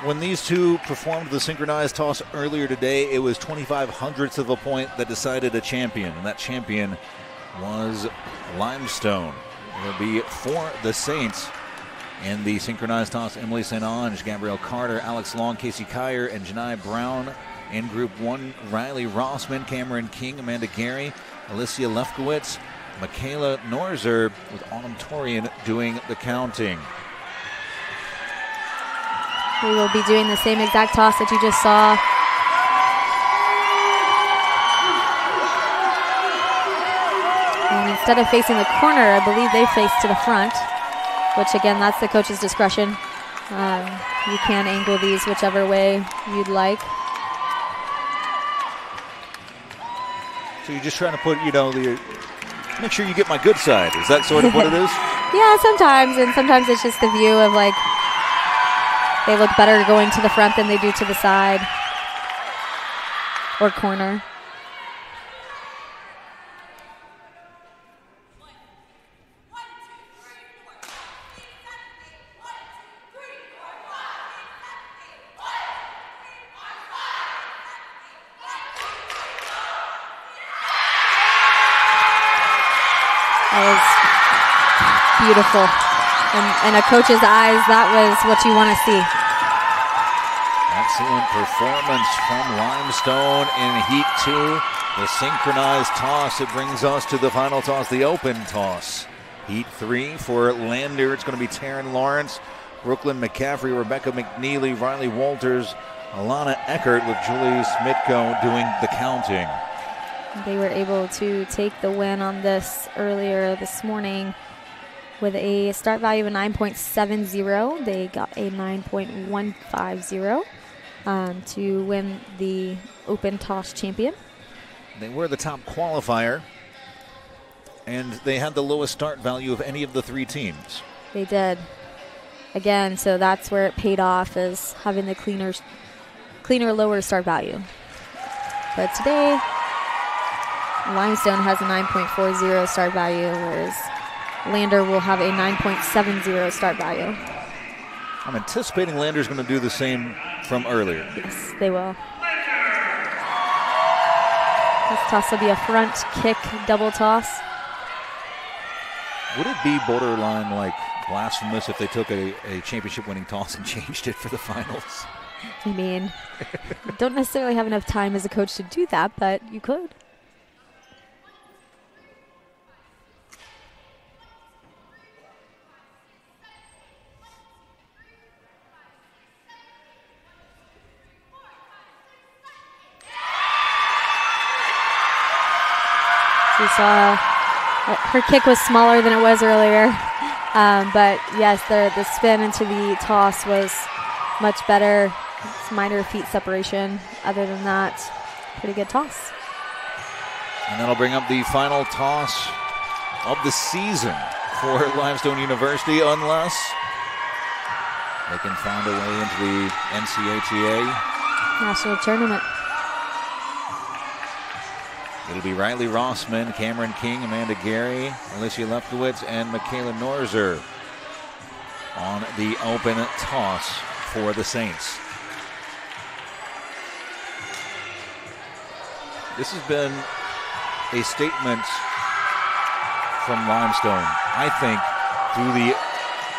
When these two performed the synchronized toss earlier today, it was 25 hundredths of a point that decided a champion, and that champion was Limestone. It'll be for the Saints. In the synchronized toss, Emily St. Ange, Gabrielle Carter, Alex Long, Casey Kyer, and Janai Brown. In Group 1, Riley Rossman, Cameron King, Amanda Gary, Alicia Lefkowitz, Michaela Norzer, with Autumn Torian doing the counting. We will be doing the same exact toss that you just saw. And instead of facing the corner, I believe they face to the front. Which, again, that's the coach's discretion. You can angle these whichever way you'd like. So you're just trying to put, make sure you get my good side. Is that sort of what it is? Yeah, sometimes. And sometimes it's just the view of, like, they look better going to the front than they do to the side or corner. That was beautiful. In a coach's eyes, that was what you want to see. Excellent performance from Limestone in Heat 2. The synchronized toss. It brings us to the final toss, the open toss. Heat 3 for Lander. It's going to be Taryn Lawrence, Brooklyn McCaffrey, Rebecca McNeely, Riley Walters, Alana Eckert with Julie Smitko doing the counting. They were able to take the win on this earlier this morning with a start value of 9.70. They got a 9.150 to win the open toss champion. They were the top qualifier, and they had the lowest start value of any of the 3 teams. They did. Again, so that's where it paid off, is having the cleaner lower start value. But today, Limestone has a 9.40 start value, whereas Lander will have a 9.70 start value. I'm anticipating Lander's going to do the same from earlier. Yes, they will. This toss will be a front kick double toss. Would it be borderline like blasphemous if they took a championship winning toss and changed it for the finals? I mean, don't necessarily have enough time as a coach to do that, but you could. We saw her kick was smaller than it was earlier. But yes, the spin into the toss was much better. It's minor feet separation. Other than that, pretty good toss. And that'll bring up the final toss of the season for Limestone University, unless they can find a way into the NCHEA National Tournament. It'll be Riley Rossman, Cameron King, Amanda Gary, Alicia Lefkowitz, and Michaela Norzer on the open toss for the Saints. This has been a statement from Limestone. I think through the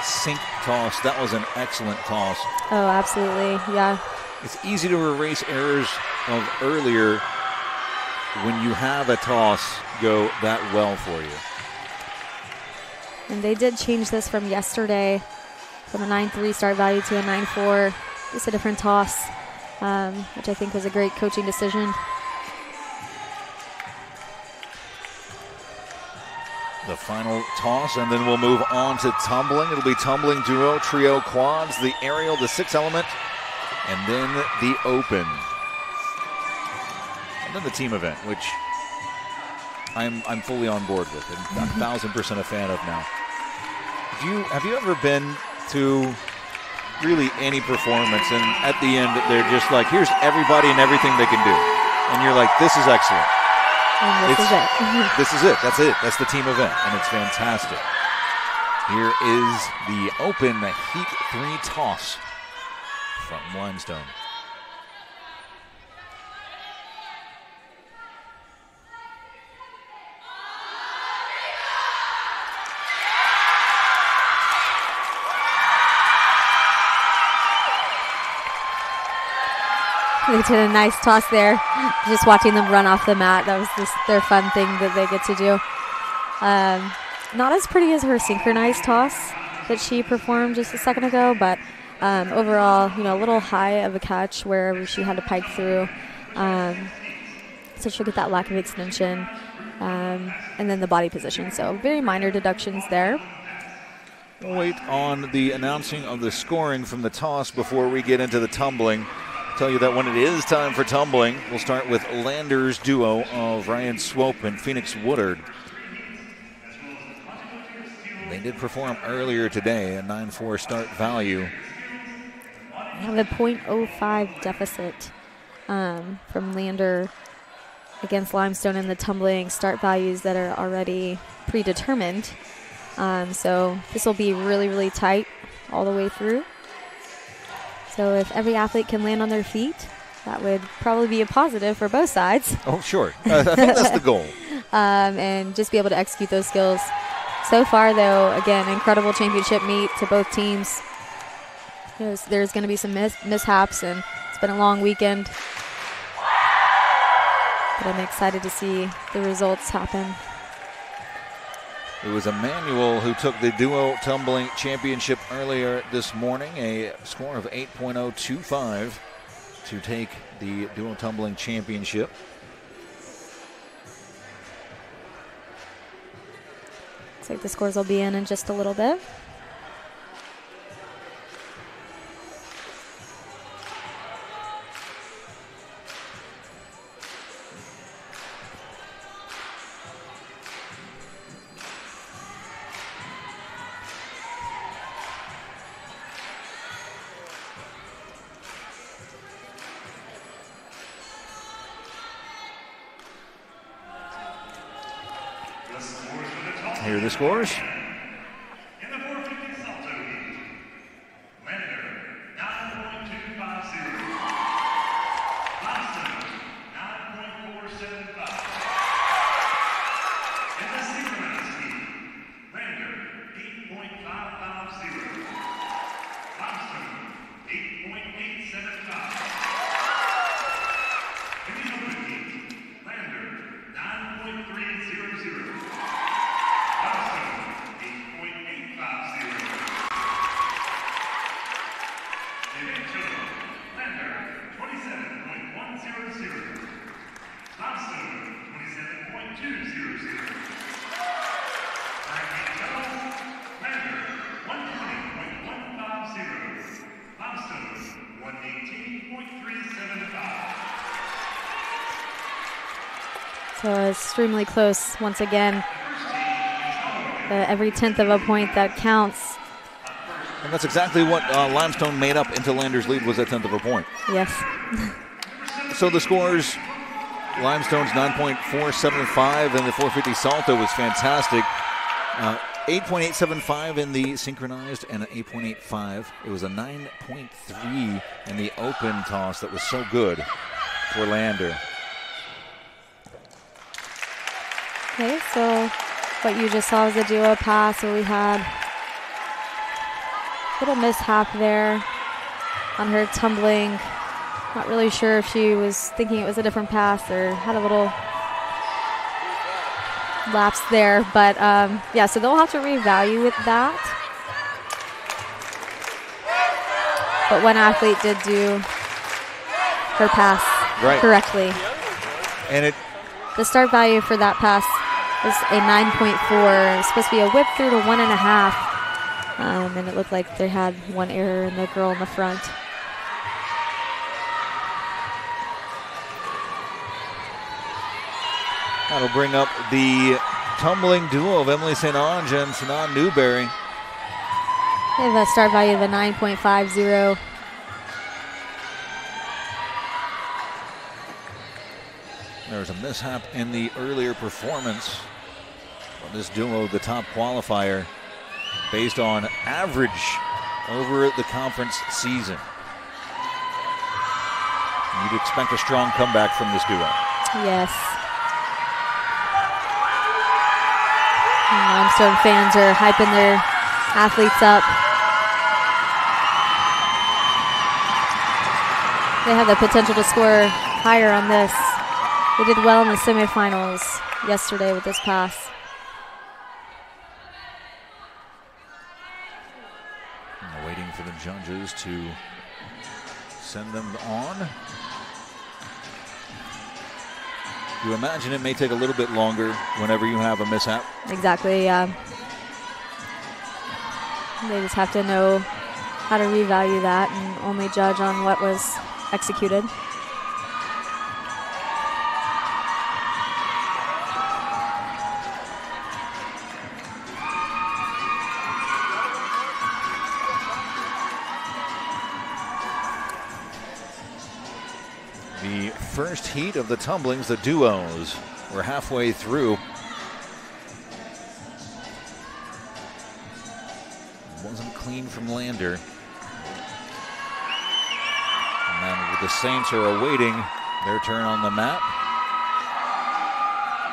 sink toss, that was an excellent toss. Oh, absolutely, yeah. It's easy to erase errors of earlier when you have a toss go that well for you. And they did change this from yesterday from a 9.3 start value to a 9.4. Just a different toss, which I think was a great coaching decision. The final toss, and then we'll move on to tumbling. It'll be tumbling duo, trio, quads, the aerial, the 6 element, and then the open. And then the team event, which I'm fully on board with and 1,000% a fan of now. Have you ever been to really any performance and at the end they're just like, here's everybody and everything they can do, and you're like, this is excellent. And this is it. This is it. That's it. That's the team event, and it's fantastic. Here is the open Heat 3 toss from Limestone. They did a nice toss there. Just watching them run off the mat, that was just their fun thing that they get to do. Not as pretty as her synchronized toss that she performed just a second ago, but overall, a little high of a catch wherever she had to pike through. So she'll get that lack of extension, and then the body position. So very minor deductions there. We'll wait on the announcing of the scoring from the toss before we get into the tumbling. Tell you that when it is time for tumbling, we'll start with Lander's duo of Ryan Swope and Phoenix Woodard. They did perform earlier today, a 9-4 start value. I have a .05 deficit from Lander against Limestone in the tumbling start values that are already predetermined. So this will be really, really tight all the way through. So if every athlete can land on their feet, that would probably be a positive for both sides. Oh, sure. I think that's the goal. And just be able to execute those skills. So far, though, again, incredible championship meet to both teams. There's going to be some mishaps, and it's been a long weekend. But I'm excited to see the results happen. It was Emmanuel who took the duo tumbling championship earlier this morning, a score of 8.025 to take the duo tumbling championship. Looks like the scores will be in just a little bit. Here are the scores. In the 450 salto heat, Lander 9.250, Limestone 9.475. In the synchronized heat, Lander 8.550, Limestone 8.875. In the open heat, Lander 9.300. So extremely close once again. Every tenth of a point that counts. And that's exactly what Limestone made up into Lander's lead, was a tenth of a point. Yes. So the scores, Limestone's 9.475 and the 450 salto was fantastic. 8.875 in the synchronized and an 8.85. It was a 9.3 in the open toss that was so good for Lander. Okay, so what you just saw was the duo pass. So we had a little mishap there on her tumbling. Not really sure if she was thinking it was a different pass or had a little lapse there. But yeah, so they'll have to revalue with that. But one athlete did do her pass correctly. And the start value for that pass is a 9.4. It's supposed to be a whip through to 1.5. And it looked like they had one error in the girl in the front. That'll bring up the tumbling duo of Emily St. Ange and Sanan Newberry. They have a start value of a 9.50. There was a mishap in the earlier performance of this duo, the top qualifier, based on average over the conference season. You'd expect a strong comeback from this duo. Yes. Limestone fans are hyping their athletes up. They have the potential to score higher on this. They did well in the semifinals yesterday with this pass. And waiting for the judges to send them on. You imagine it may take a little bit longer whenever you have a mishap. Exactly, yeah. They just have to know how to revalue that and only judge on what was executed. The first heat of the tumblings, the duos, we're halfway through. Wasn't clean from Lander. And then the Saints are awaiting their turn on the mat.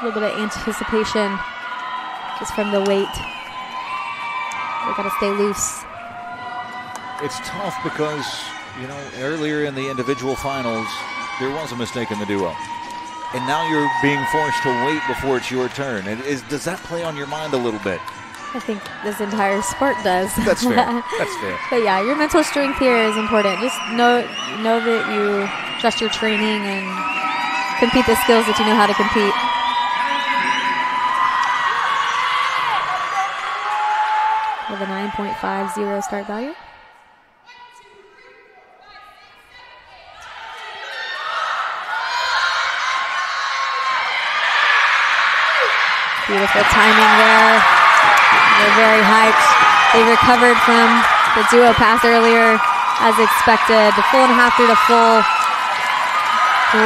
A little bit of anticipation just from the weight. They got to stay loose. It's tough because, you know, earlier in the individual finals, there was a mistake in the duo. And now you're being forced to wait before it's your turn. Does that play on your mind a little bit? I think this entire sport does. That's fair. That's fair. But yeah, your mental strength here is important. Just know that you trust your training and compete the skills that you know how to compete. With a 9.50 start value. Beautiful timing there. They're very hyped. They recovered from the duo pass earlier as expected. The full and a half through to full.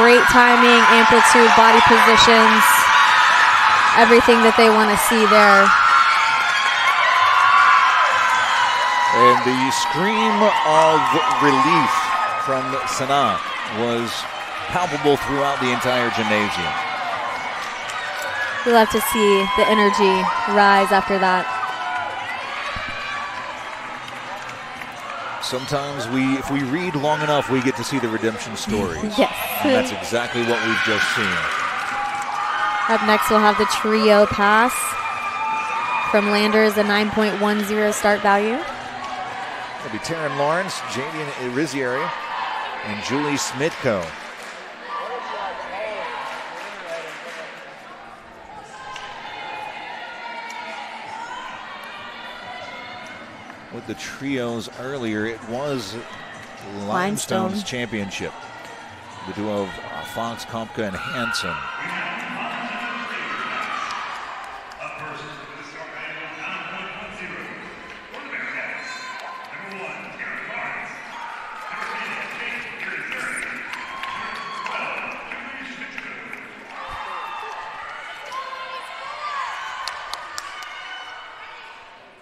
Great timing, amplitude, body positions. Everything that they want to see there. And the scream of relief from Sana was palpable throughout the entire gymnasium. We love to see the energy rise after that. Sometimes if we read long enough, we get to see the redemption stories. Yes. And that's exactly what we've just seen. Up next, we'll have the trio pass from Landers, a 9.10 start value. It'll be Taryn Lawrence, Jadian Irizieri, and Julie Smitko. With the trios earlier, it was Limestone's championship. The duo of Fox, Kompka, and Hansen.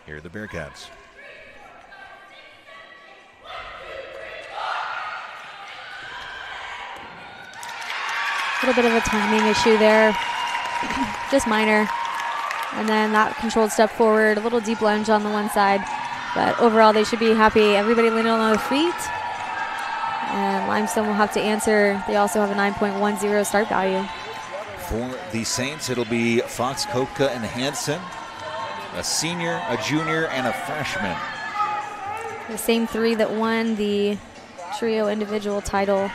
Here are the Bearcats. A little bit of a timing issue there, just minor. And then that controlled step forward, a little deep lunge on the one side. But overall, they should be happy. Everybody landed on their feet. And Limestone will have to answer. They also have a 9.10 start value. For the Saints, it'll be Fox, Kopka, and Hansen. A senior, a junior, and a freshman. The same three that won the trio individual title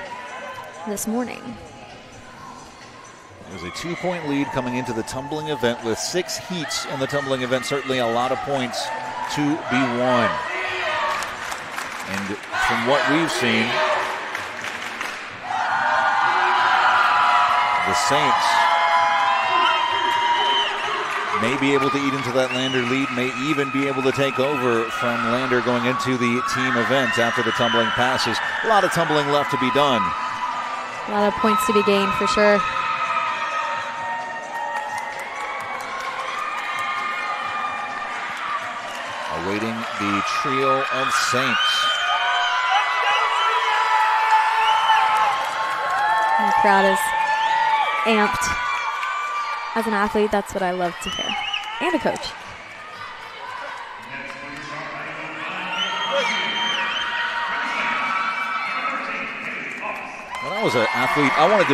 this morning. There's a 2-point lead coming into the tumbling event with 6 heats in the tumbling event. Certainly a lot of points to be won. And from what we've seen, the Saints may be able to eat into that Lander lead, may even be able to take over from Lander going into the team event after the tumbling passes. A lot of tumbling left to be done. A lot of points to be gained for sure. Awaiting the trio of Saints. And the crowd is amped. As an athlete, that's what I love to hear. And a coach. When I was an athlete, I wanted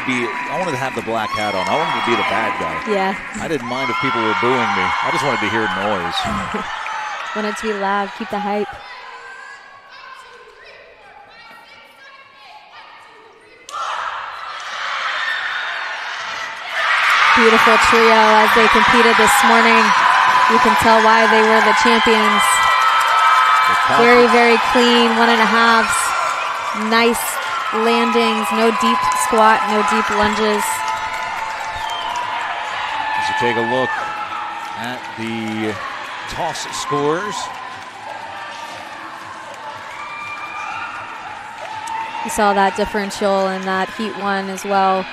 to have the black hat on. I wanted to be the bad guy. Yeah. I didn't mind if people were booing me. I just wanted to hear noise. Want it to be loud, keep the hype. Beautiful trio as they competed this morning. You can tell why they were the champions. Very, very clean, 1.5s. Nice landings, no deep squat, no deep lunges. As you take a look at the toss scores. You saw that differential in that heat one as well,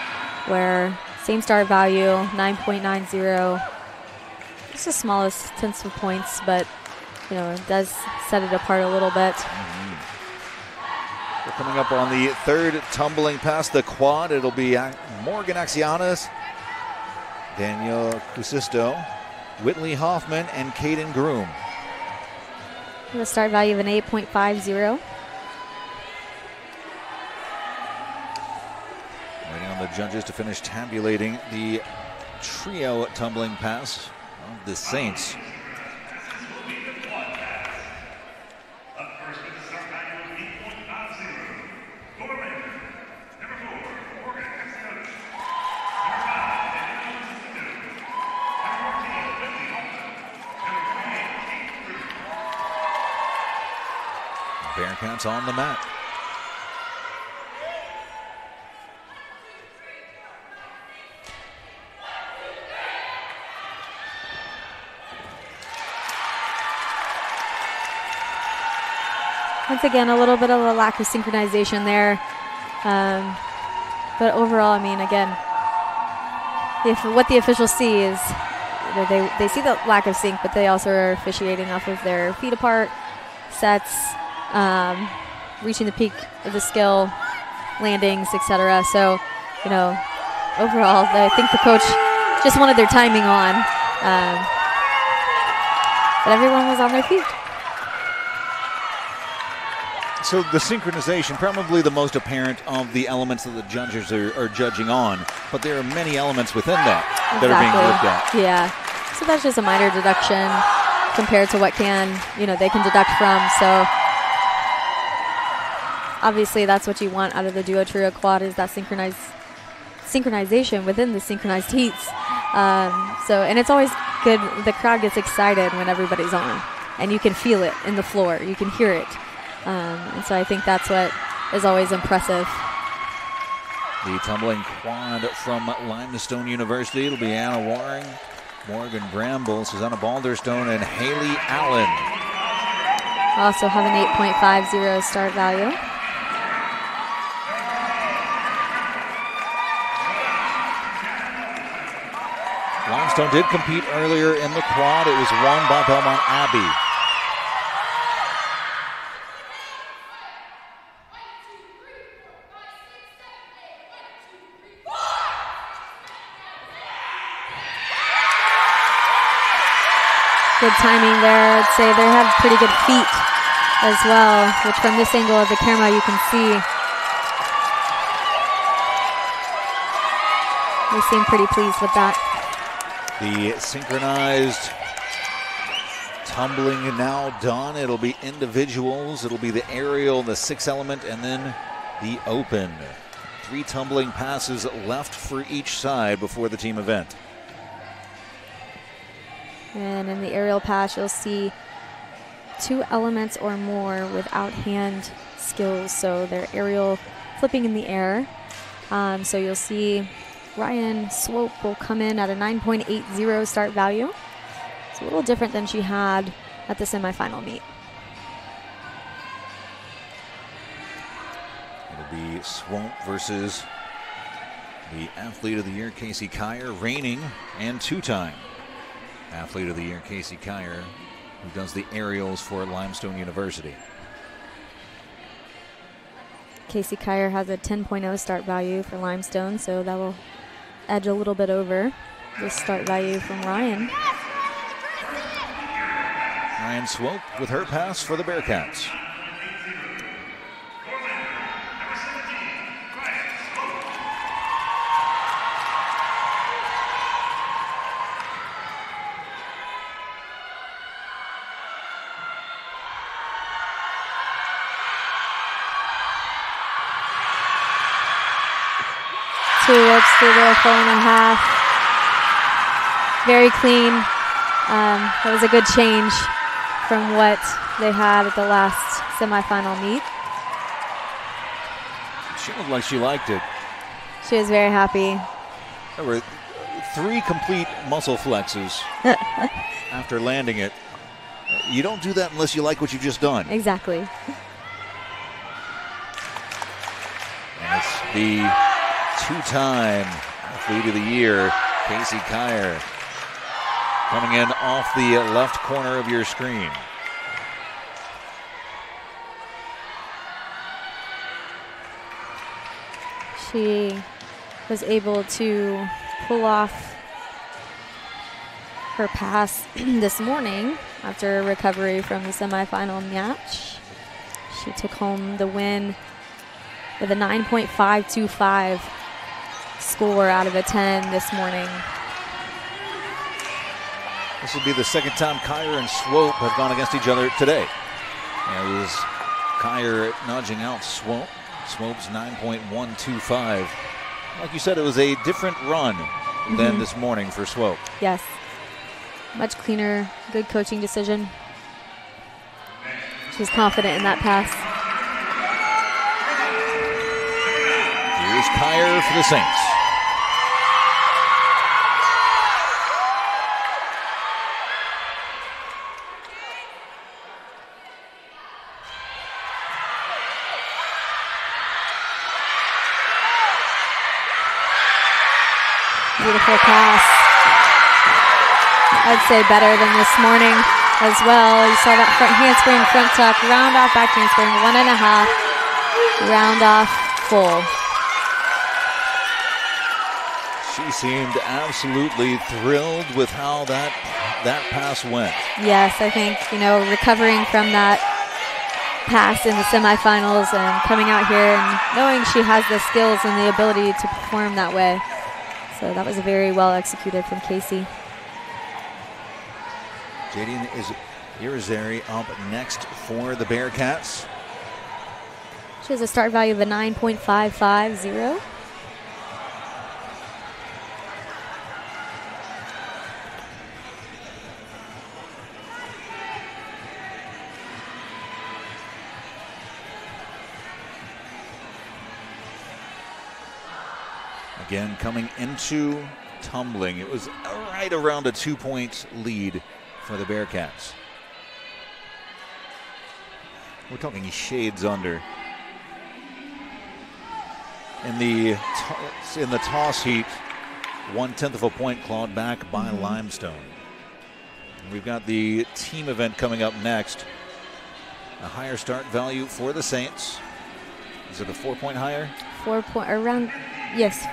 where same start value, 9.90. It's the smallest tenths of points, but you know, it does set it apart a little bit. We're coming up on the third tumbling past the quad. It'll be Morgan Axianas, Daniel Cusisto, Whitley Hoffman, and Caden Groom. The start value of an 8.50. Waiting on the judges to finish tabulating the trio tumbling pass of the Saints. Bearcats on the mat. Once again, a little bit of a lack of synchronization there. But overall, I mean, again, what the officials see is, you know, they see the lack of sync, but they also are officiating off of their feet apart sets, reaching the peak of the skill, landings, etc. So, you know, overall, I think the coach just wanted their timing on, but everyone was on their feet. So the synchronization, probably the most apparent of the elements that the judges are judging on, but there are many elements within that that are being looked at. Yeah, so that's just a minor deduction compared to what they can deduct from. So obviously that's what you want out of the duo, trio, quad, is that synchronization within the synchronized heats. And it's always good. The crowd gets excited when everybody's on, and you can feel it in the floor. You can hear it. And so I think that's what is always impressive. The tumbling quad from Limestone University. It'll be Anna Waring, Morgan Bramble, Susanna Balderstone, and Haley Allen. Also have an 8.50 start value. Limestone did compete earlier in the quad. It was won by Belmont Abbey. Good timing there. I'd say they have pretty good feet as well, which from this angle of the camera you can see. They seem pretty pleased with that. The synchronized tumbling now done. It'll be individuals. It'll be the aerial, the six element, and then the open. 3 tumbling passes left for each side before the team event. And in the aerial pass, you'll see 2 elements or more without hand skills. So they're aerial flipping in the air. So you'll see Ryan Swope will come in at a 9.80 start value. It's a little different than she had at the semifinal meet. It'll be Swope versus the Athlete of the Year, Casey Kyer, reigning and 2-time Athlete of the Year, Casey Kyer, who does the aerials for Limestone University. Casey Kyer has a 10.0 start value for Limestone, so that will edge a little bit over the start value from Ryan. Ryan Swope with her pass for the Bearcats. Two ropes through there, 4.5. Very clean. That was a good change from what they had at the last semifinal meet. She looked like she liked it. She was very happy. There were 3 complete muscle flexes after landing it. You don't do that unless you like what you've just done. Exactly. And it's the 2-time Athlete of the Year, Casey Kier, coming in off the left corner of your screen. She was able to pull off her pass this morning after a recovery from the semifinal match. She took home the win with a 9.525 score out of a 10 this morning. This will be the second time Kier and Swope have gone against each other today. And it was Kier nudging out Swope. Swope's 9.125. Like you said, it was a different run than this morning for Swope. Yes. Much cleaner, good coaching decision. She was confident in that pass. Here's Kier for the Saints. Beautiful pass. I'd say better than this morning as well. You saw that front handspring, front tuck, round off, back handspring, 1.5, round off, full. She seemed absolutely thrilled with how that pass went. Yes, I think, recovering from that pass in the semifinals and coming out here and knowing she has the skills and the ability to perform that way. So that was very well executed from Casey. Jaden Irizarry up next for the Bearcats. She has a start value of a 9.550. Again, coming into tumbling, it was right around a 2-point lead for the Bearcats. We're talking shades under. In the toss heat, 1/10 of a point clawed back by Limestone. And we've got the team event coming up next. A higher start value for the Saints. Is it a 4-point higher? Yes.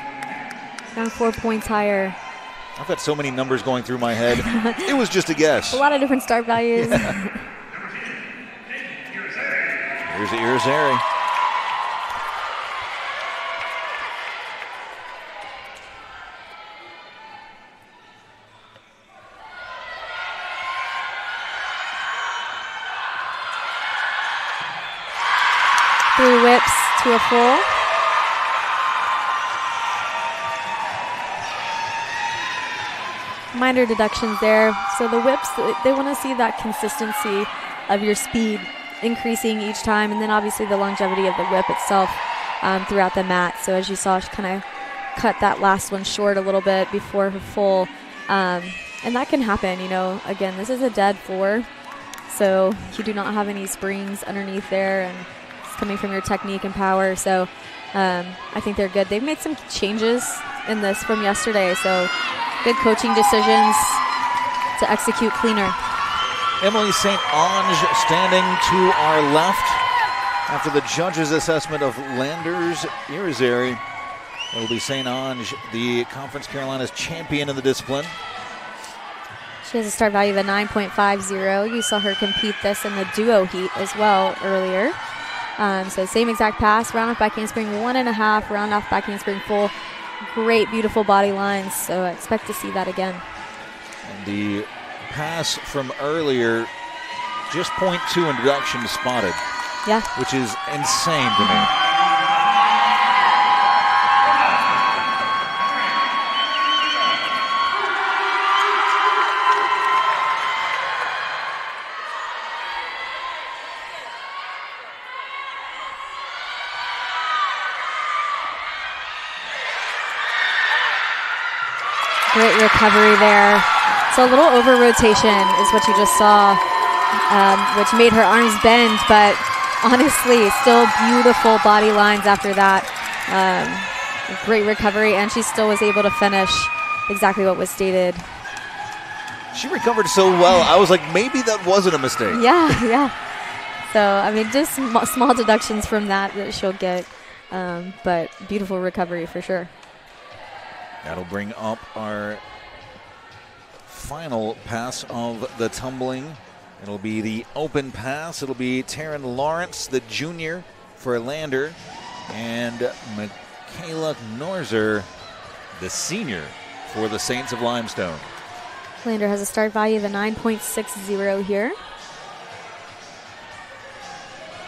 Around 4 points higher. I've got so many numbers going through my head. It was just a guess. A lot of different start values. Yeah. Here's Irizarry. Three whips to a full. Minor deductions there. So the whips, they want to see that consistency of your speed increasing each time, and then obviously the longevity of the whip itself throughout the mat. So as you saw, she kind of cut that last one short a little bit before her full. And that can happen, Again, this is a dead floor, so you do not have any springs underneath there, and it's coming from your technique and power. So I think they're good. They've made some changes in this from yesterday, so good coaching decisions to execute cleaner. Emily St. Ange standing to our left after the judge's assessment of Landers Irizarry. It will be St. Ange, the Conference Carolinas champion in the discipline. She has a start value of a 9.50. You saw her compete this in the duo heat as well earlier. So same exact pass, round off back handspring 1.5, round off back handspring full. Great, beautiful body lines, so I expect to see that again. And the pass from earlier, just 0.2 in deduction spotted. Yeah. Which is insane to me. Great recovery there. So a little over rotation is what you just saw, which made her arms bend, but honestly, still beautiful body lines after that. Great recovery, and she still was able to finish exactly what was stated. She recovered so well. I was like, maybe that wasn't a mistake. Yeah, yeah. So, I mean, just small deductions from that she'll get, but beautiful recovery for sure. That'll bring up our final pass of the tumbling. It'll be the open pass. It'll be Taryn Lawrence, the junior for Lander, and Michaela Norzer, the senior for the Saints of Limestone. Lander has a start value of a 9.60 here.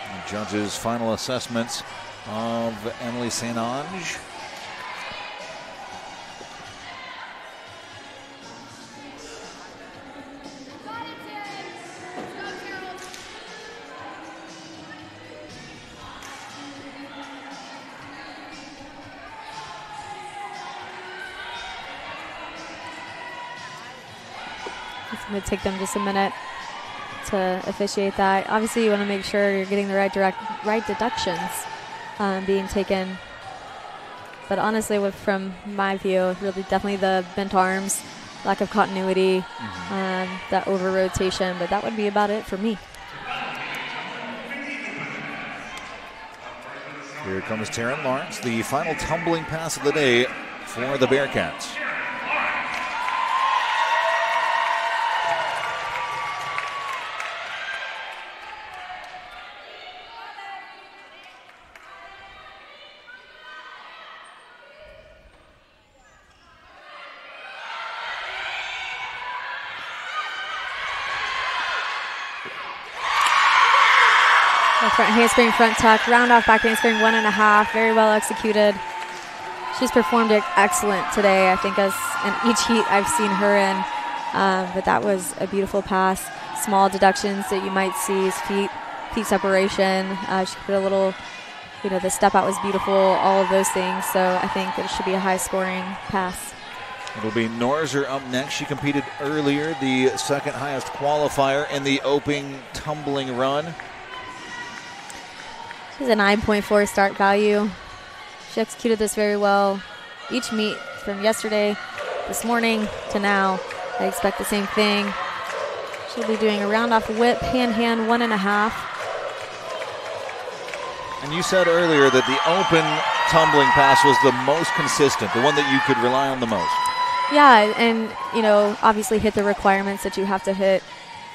The judges' final assessments of Emily St. Ange. It's going to take them just a minute to officiate that. Obviously, you want to make sure you're getting the right deductions being taken. But honestly, from my view, really definitely the bent arms, lack of continuity, that over rotation. But that would be about it for me. Here comes Taryn Lawrence, the final tumbling pass of the day for the Bearcats. Front handspring, front tuck, round off back handspring, 1.5. Very well executed. She's performed excellent today, I think, as in each heat I've seen her in. But that was a beautiful pass. Small deductions that you might see is feet separation. She put a little, the step out was beautiful, all of those things. So I think that it should be a high scoring pass. It'll be Norzer up next. She competed earlier, the second highest qualifier in the open tumbling run. She's a 9.4 start value. She executed this very well. Each meet from yesterday, this morning to now, I expect the same thing. She'll be doing a round off whip, hand, 1.5. And you said earlier that the open tumbling pass was the most consistent, the one that you could rely on the most. Yeah, and, obviously hit the requirements that you have to hit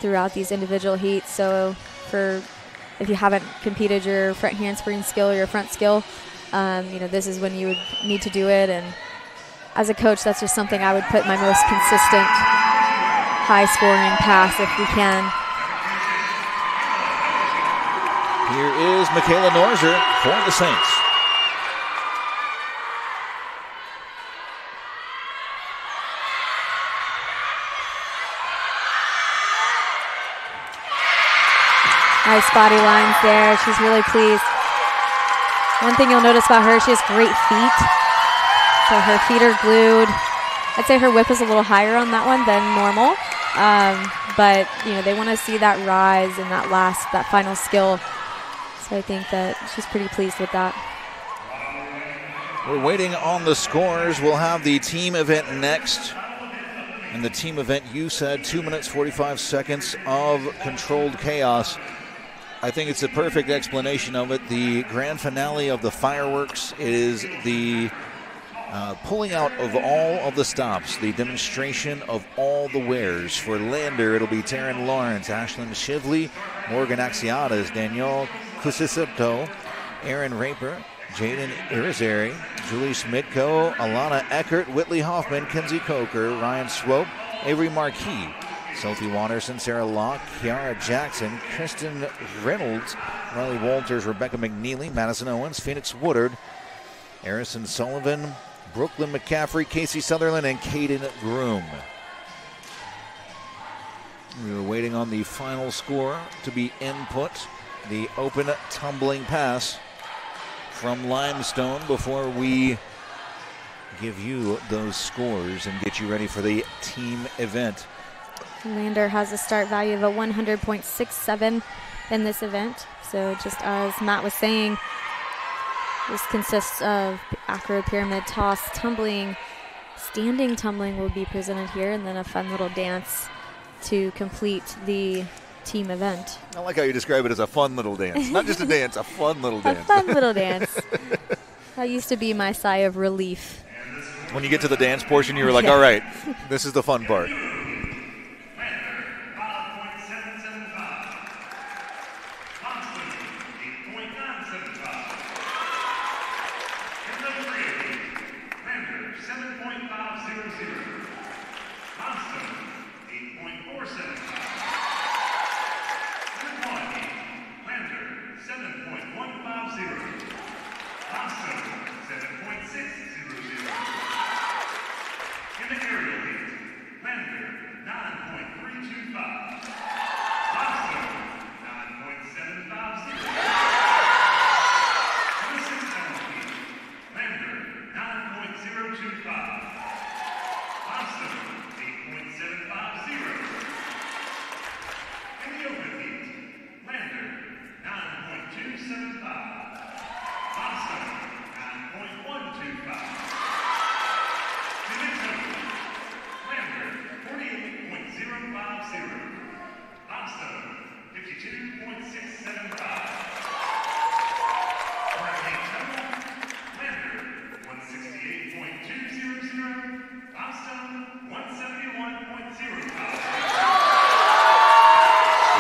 throughout these individual heats. So if you haven't competed your front handspring skill or your front skill, this is when you would need to do it. And as a coach, that's just something I would put my most consistent, high-scoring pass if we can. Here is Michaela Norzer for the Saints. Nice body lines there. She's really pleased. One thing you'll notice about her, she has great feet. So her feet are glued. I'd say her whip is a little higher on that one than normal. But, they want to see that rise and that final skill. So I think that she's pretty pleased with that. We're waiting on the scores. We'll have the team event next. And the team event, you said 2 minutes, 45 seconds of controlled chaos. I think it's a perfect explanation of it. The grand finale of the fireworks is the pulling out of all of the stops, the demonstration of all the wares. For Lander, it'll be Taryn Lawrence, Ashlyn Shively, Morgan Axiatas, Danielle Cusisipto, Aaron Raper, Jaden Irizarry, Julie Schmidtko, Alana Eckert, Whitley Hoffman, Kenzie Coker, Ryan Swope, Avery Marquis, Sophie Watterson, Sarah Locke, Kiara Jackson, Kristen Reynolds, Riley Walters, Rebecca McNeely, Madison Owens, Phoenix Woodard, Harrison Sullivan, Brooklyn McCaffrey, Casey Sutherland, and Caden Groom. We were waiting on the final score to be input. The open tumbling pass from Limestone before we give you those scores and get you ready for the team event. Lander has a start value of a 100.67 in this event. So just as Matt was saying, this consists of acro, pyramid, toss, tumbling. Standing tumbling will be presented here, and then a fun little dance to complete the team event. I like how you describe it as a fun little dance. Not just a dance, a fun little A dance. fun little dance. That used to be my sigh of relief. When you get to the dance portion, you were like, Yeah. all right, this is the fun part.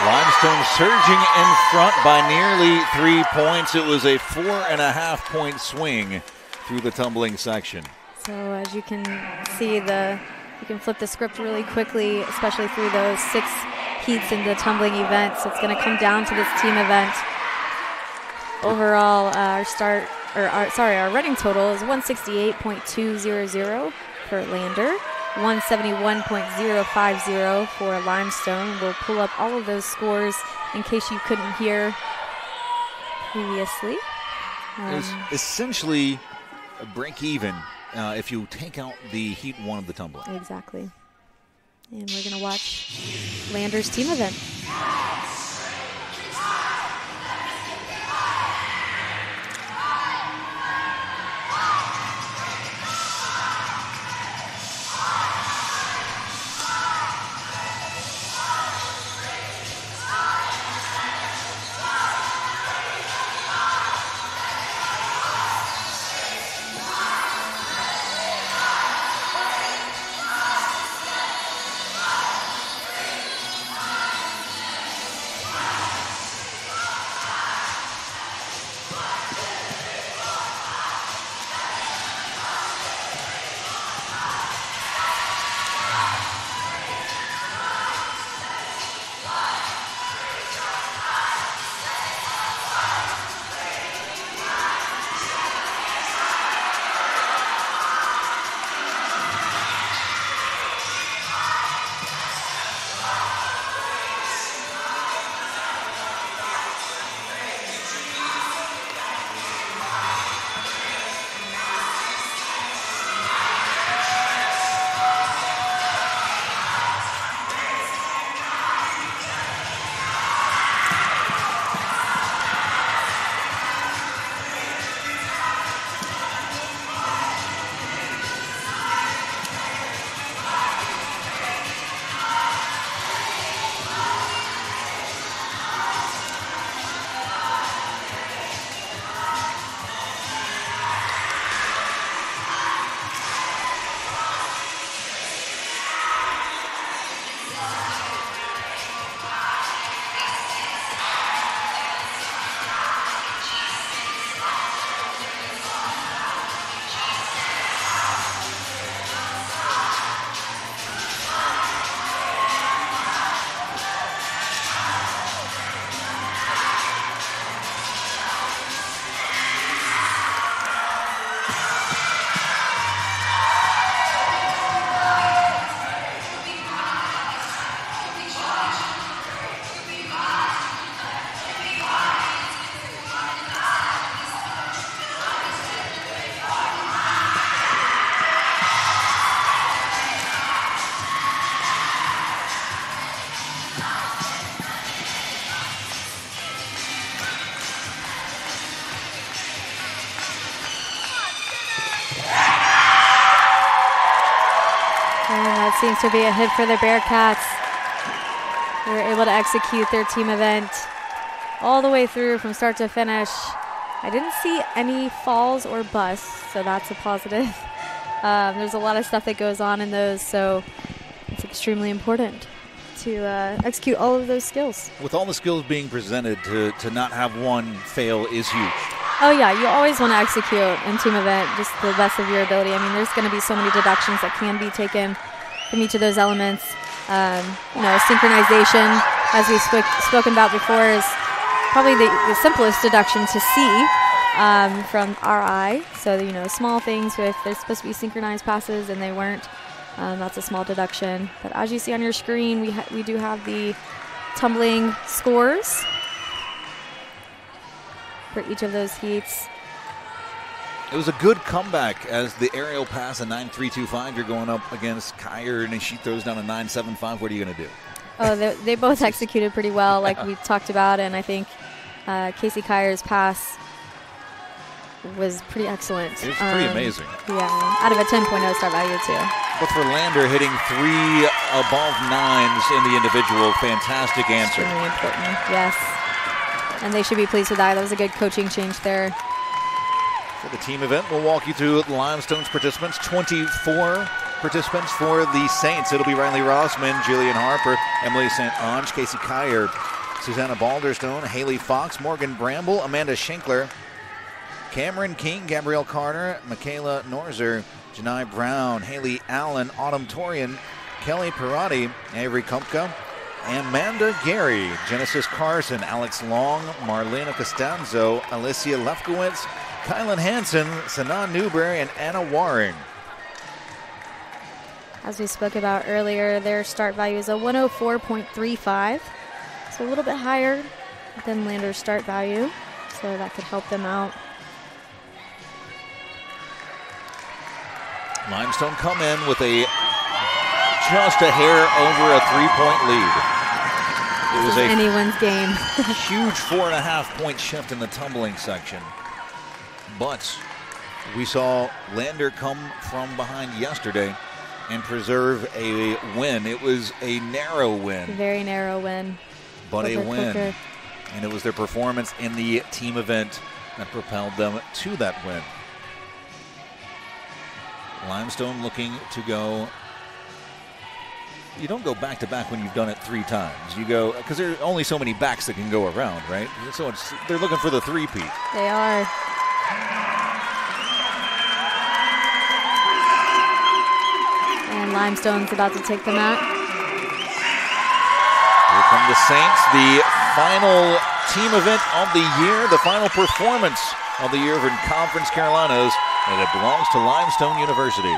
Limestone surging in front by nearly 3 points. It was a 4.5 point swing through the tumbling section. So as you can see, you can flip the script really quickly, especially through those 6 heats in the tumbling event. So it's going to come down to this team event. Overall, our running total is 168.200 for Lander, 171.050 for Limestone. We'll pull up all of those scores in case you couldn't hear previously. It was essentially a break even if you take out the heat 1 of the tumbling. Exactly. And we're going to watch Lander's team event. seems to be a hit for the Bearcats. They were able to execute their team event all the way through from start to finish. I didn't see any falls or busts, so that's a positive. There's a lot of stuff that goes on in those, so it's extremely important to execute all of those skills. With all the skills being presented, to not have one fail is huge. Oh yeah, you always want to execute in team event just the best of your ability. I mean, there's going to be so many deductions that can be taken from each of those elements. Synchronization, as we've spoken about before, is probably the simplest deduction to see from our eye. So, small things, if they're supposed to be synchronized passes and they weren't, that's a small deduction. But as you see on your screen, we do have the tumbling scores for each of those heats. It was a good comeback as the aerial pass, a 9.325. You're going up against Kyer, and she throws down a 9.75. What are you going to do? Oh, they both executed pretty well, like we talked about, and I think Casey Kyer's pass was pretty excellent. It was pretty amazing. Yeah, out of a 10.0 start value, too. But for Lander, hitting 3 above 9s in the individual, fantastic answer. Really important, yes. And they should be pleased with that. That was a good coaching change there. For the team event, we'll walk you through Limestone's participants. 24 participants for the Saints. It'll be Riley Rossman, Jillian Harper, Emily St. Ange, Casey Kyer, Susanna Balderstone, Haley Fox, Morgan Bramble, Amanda Schenkler, Cameron King, Gabrielle Carter, Michaela Norzer, Janai Brown, Haley Allen, Autumn Torian, Kelly Perotti, Avery Kumpka, Amanda Gary, Genesis Carson, Alex Long, Marlena Costanzo, Alicia Lefkowitz, Kylan Hansen, Sanan Newberry, and Anna Waring. As we spoke about earlier, their start value is a 104.35, so a little bit higher than Lander's start value, so that could help them out. Limestone come in with just a hair over a 3-point lead. It was anyone's game. Huge 4.5-point shift in the tumbling section. But we saw Lander come from behind yesterday and preserve a win. It was a narrow win. Very narrow win. But a win. Quicker. And it was their performance in the team event that propelled them to that win. Limestone looking to go. You don't go back-to-back when you've done it 3 times. You go, because there are only so many backs that can go around, right? So they're looking for the 3-peat. They are. And Limestone's about to take the mat. Here come the Saints, the final team event of the year, the final performance of the year in Conference Carolinas, and it belongs to Limestone University.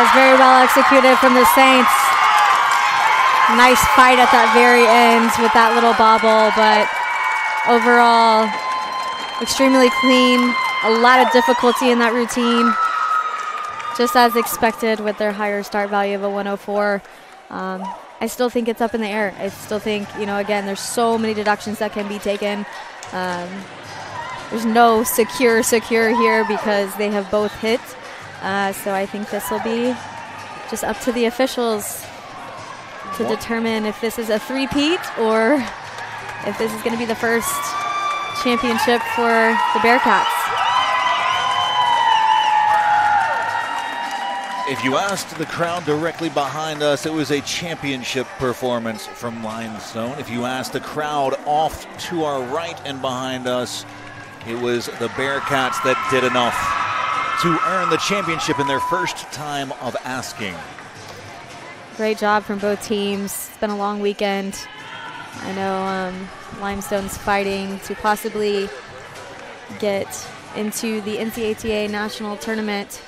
was very well executed from the Saints. Nice fight at that very end with that little bobble, but overall, extremely clean. A lot of difficulty in that routine, just as expected with their higher start value of a 104. I still think it's up in the air. I still think, again, there's so many deductions that can be taken. There's no secure here because they have both hit. So I think this will be just up to the officials to determine if this is a three-peat or if this is going to be the first championship for the Bearcats. If you asked the crowd directly behind us, it was a championship performance from Limestone. If you asked the crowd off to our right and behind us, it was the Bearcats that did enough to earn the championship in their first time of asking. Great job from both teams. It's been a long weekend. I know Limestone's fighting to possibly get into the NCATA National Tournament.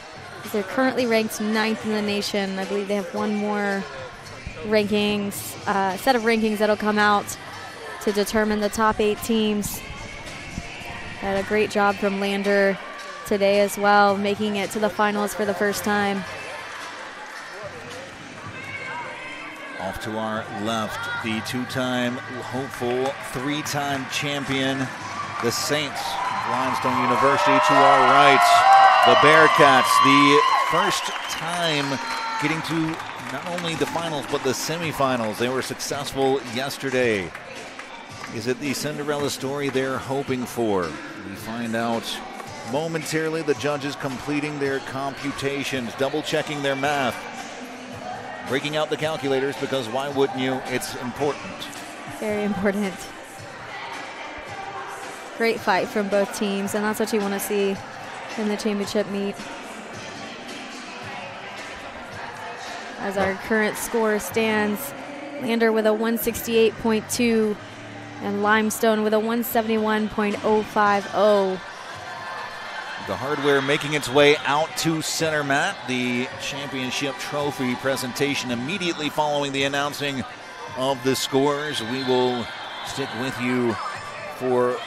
They're currently ranked 9th in the nation. I believe they have one more set of rankings that'll come out to determine the top 8 teams. Had a great job from Lander today as well, making it to the finals for the first time. Off to our left, the 2-time hopeful, 3-time champion, the Saints of Limestone University. To our right, the Bearcats, the first time getting to not only the finals but the semifinals. They were successful yesterday. Is it the Cinderella story they're hoping for? We find out momentarily. The judges completing their computations, double-checking their math, breaking out the calculators, because why wouldn't you? It's important. Very important. Great fight from both teams, and that's what you want to see in the championship meet. As our current score stands, Lander with a 168.2 and Limestone with a 171.050. The hardware making its way out to center mat. The championship trophy presentation immediately following the announcing of the scores. We will stick with you for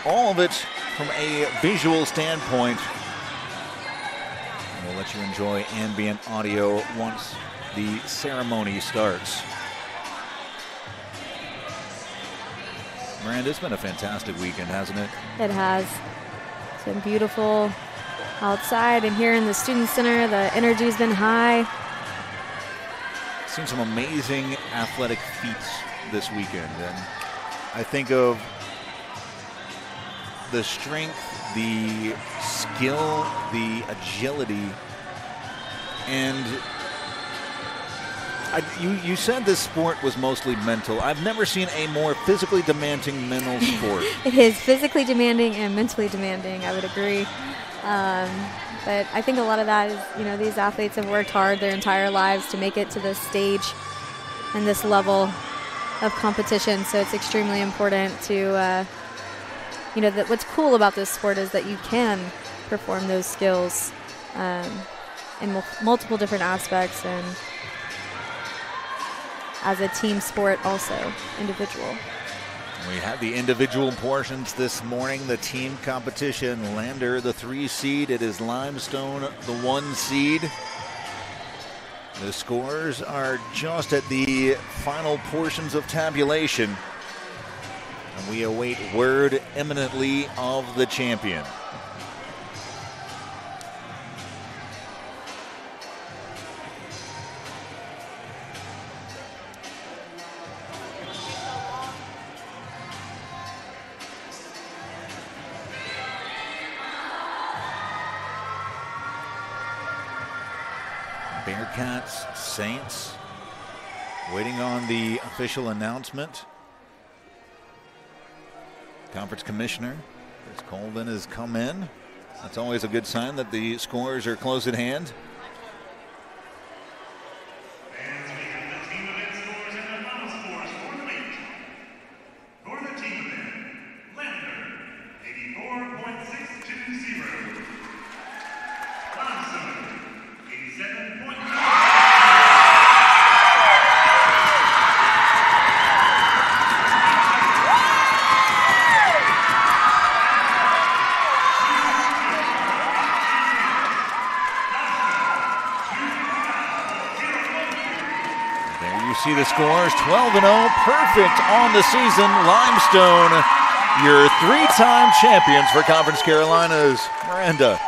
all of it from a visual standpoint. And we'll let you enjoy ambient audio once the ceremony starts. Miranda, it's been a fantastic weekend, hasn't it? It has. It's been beautiful outside, and here in the Student Center, the energy's been high. Seen some amazing athletic feats this weekend, and I think of the strength, the skill, the agility, and you said this sport was mostly mental. I've never seen a more physically demanding mental sport. It is physically demanding and mentally demanding, I would agree. But I think a lot of that is, these athletes have worked hard their entire lives to make it to this stage and this level of competition. So it's extremely important to, that what's cool about this sport is that you can perform those skills in multiple different aspects, and as a team sport also, individual. We had the individual portions this morning. The team competition, Lander the 3 seed. It is Limestone the 1 seed. The scores are just at the final portions of tabulation, and we await word imminently of the champion. Bearcats, Saints, waiting on the official announcement. Conference Commissioner Chris Colvin has come in. That's always a good sign that the scores are close at hand. And we have the team event scores and the final scores for the meet. For the team event, Lander, 84.620. Limestone, 87.9. see the scores. 12-0, perfect on the season. Limestone, your 3-time champions for Conference Carolinas. Miranda,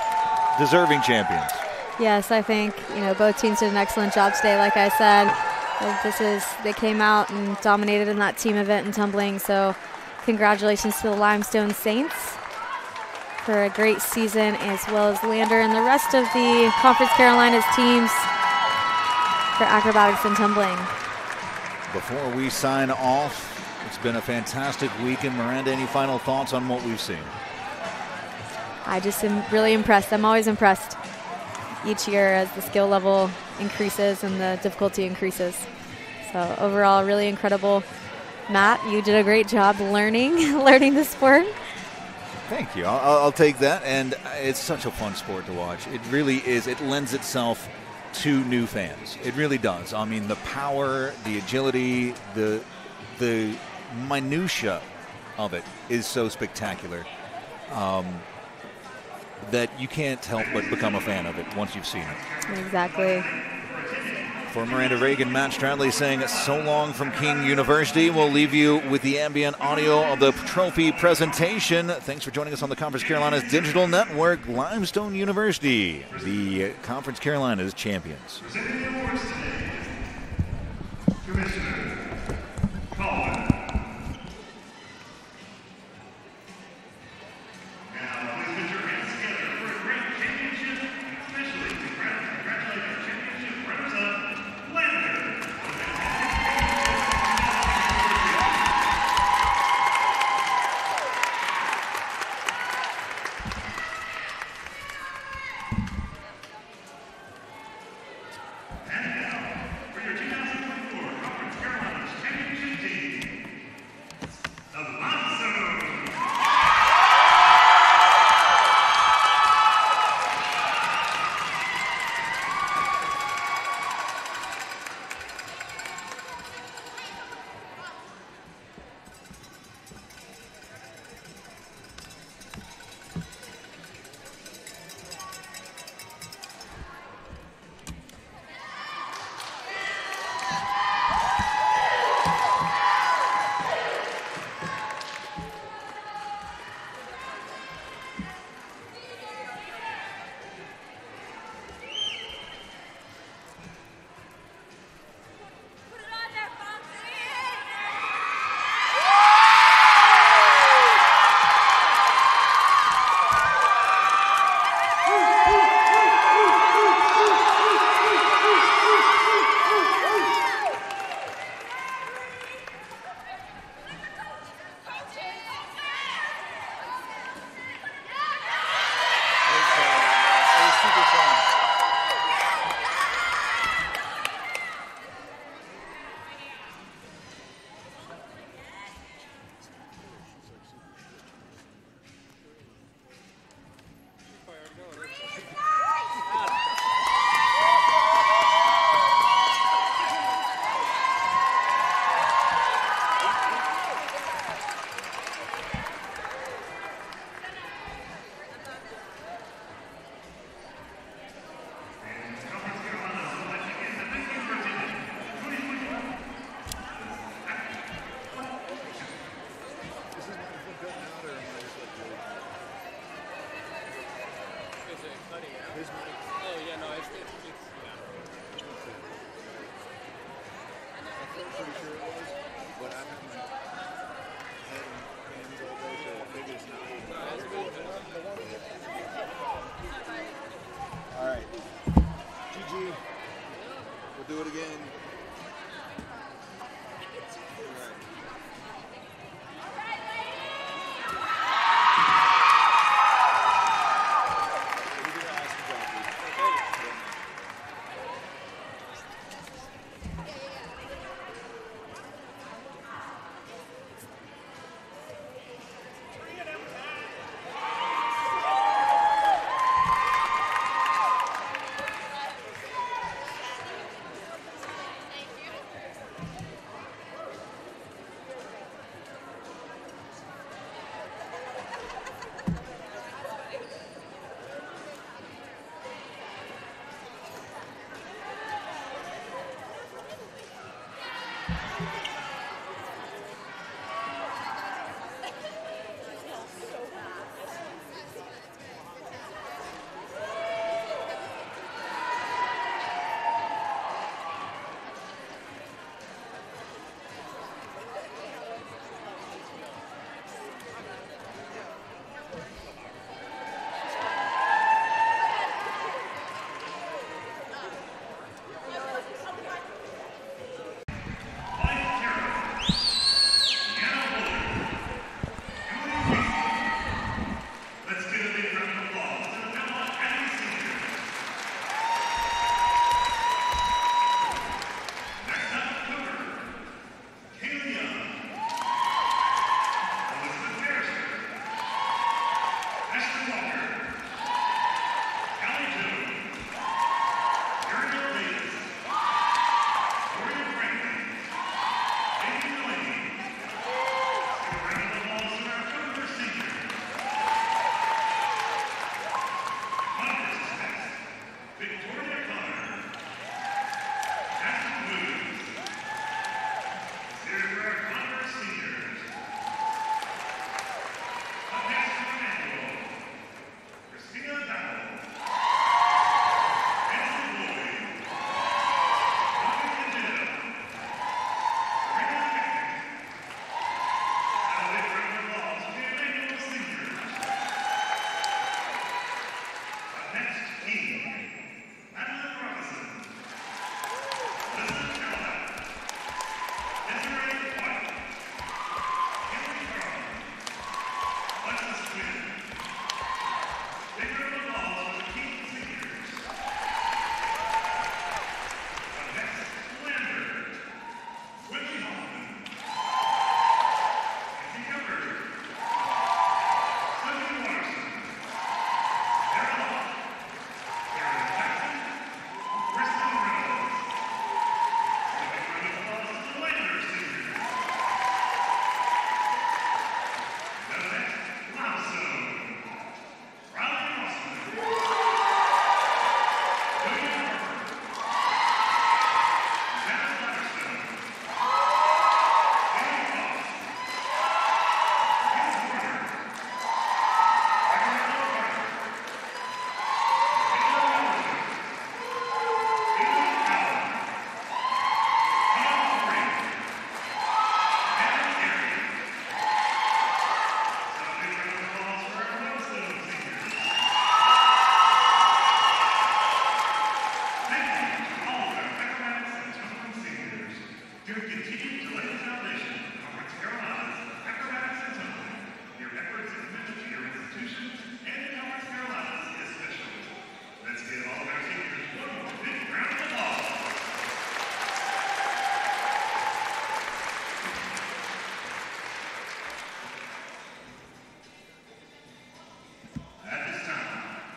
deserving champions. Yes, I think both teams did an excellent job today. Like I said, they came out and dominated in that team event in tumbling. So, congratulations to the Limestone Saints for a great season, as well as Lander and the rest of the Conference Carolinas teams for acrobatics and tumbling. Before we sign off, it's been a fantastic weekend. Miranda, any final thoughts on what we've seen? I just am really impressed. I'm always impressed each year as the skill level increases and the difficulty increases. So overall, really incredible. Matt, you did a great job learning the sport. Thank you. I'll take that. And it's such a fun sport to watch. It really is. It lends itself to new fans. It really does. I mean, the power, the agility, the minutia of it is so spectacular that you can't help but become a fan of it once you've seen it. Exactly. For Miranda Reagan, Matt Stradley saying so long from King University. We'll leave you with the ambient audio of the trophy presentation. Thanks for joining us on the Conference Carolinas Digital Network. Limestone University, the Conference Carolinas champions. Presenting the awards today, Commissioner Colin. Now, please put your hands together for a great championship, especially to congratulate our championship runners-up, Lander. And now, for your 2024 Conference Carolinas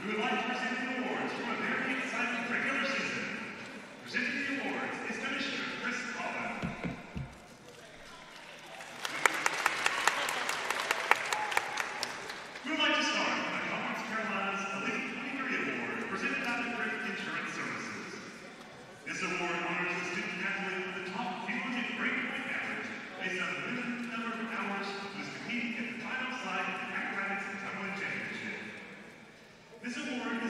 We would like to present the awards from a very exciting regular season. Presenting the awards is Commissioner Chris Collins. We would like to start with the Conference Carolinas Elite 23 Award presented by the Brick Insurance Services. This award honors the student athlete with the top cumulative grade point average based on the minimum number of hours who is competing at the final side of the acrobatics and tumbling championship. This award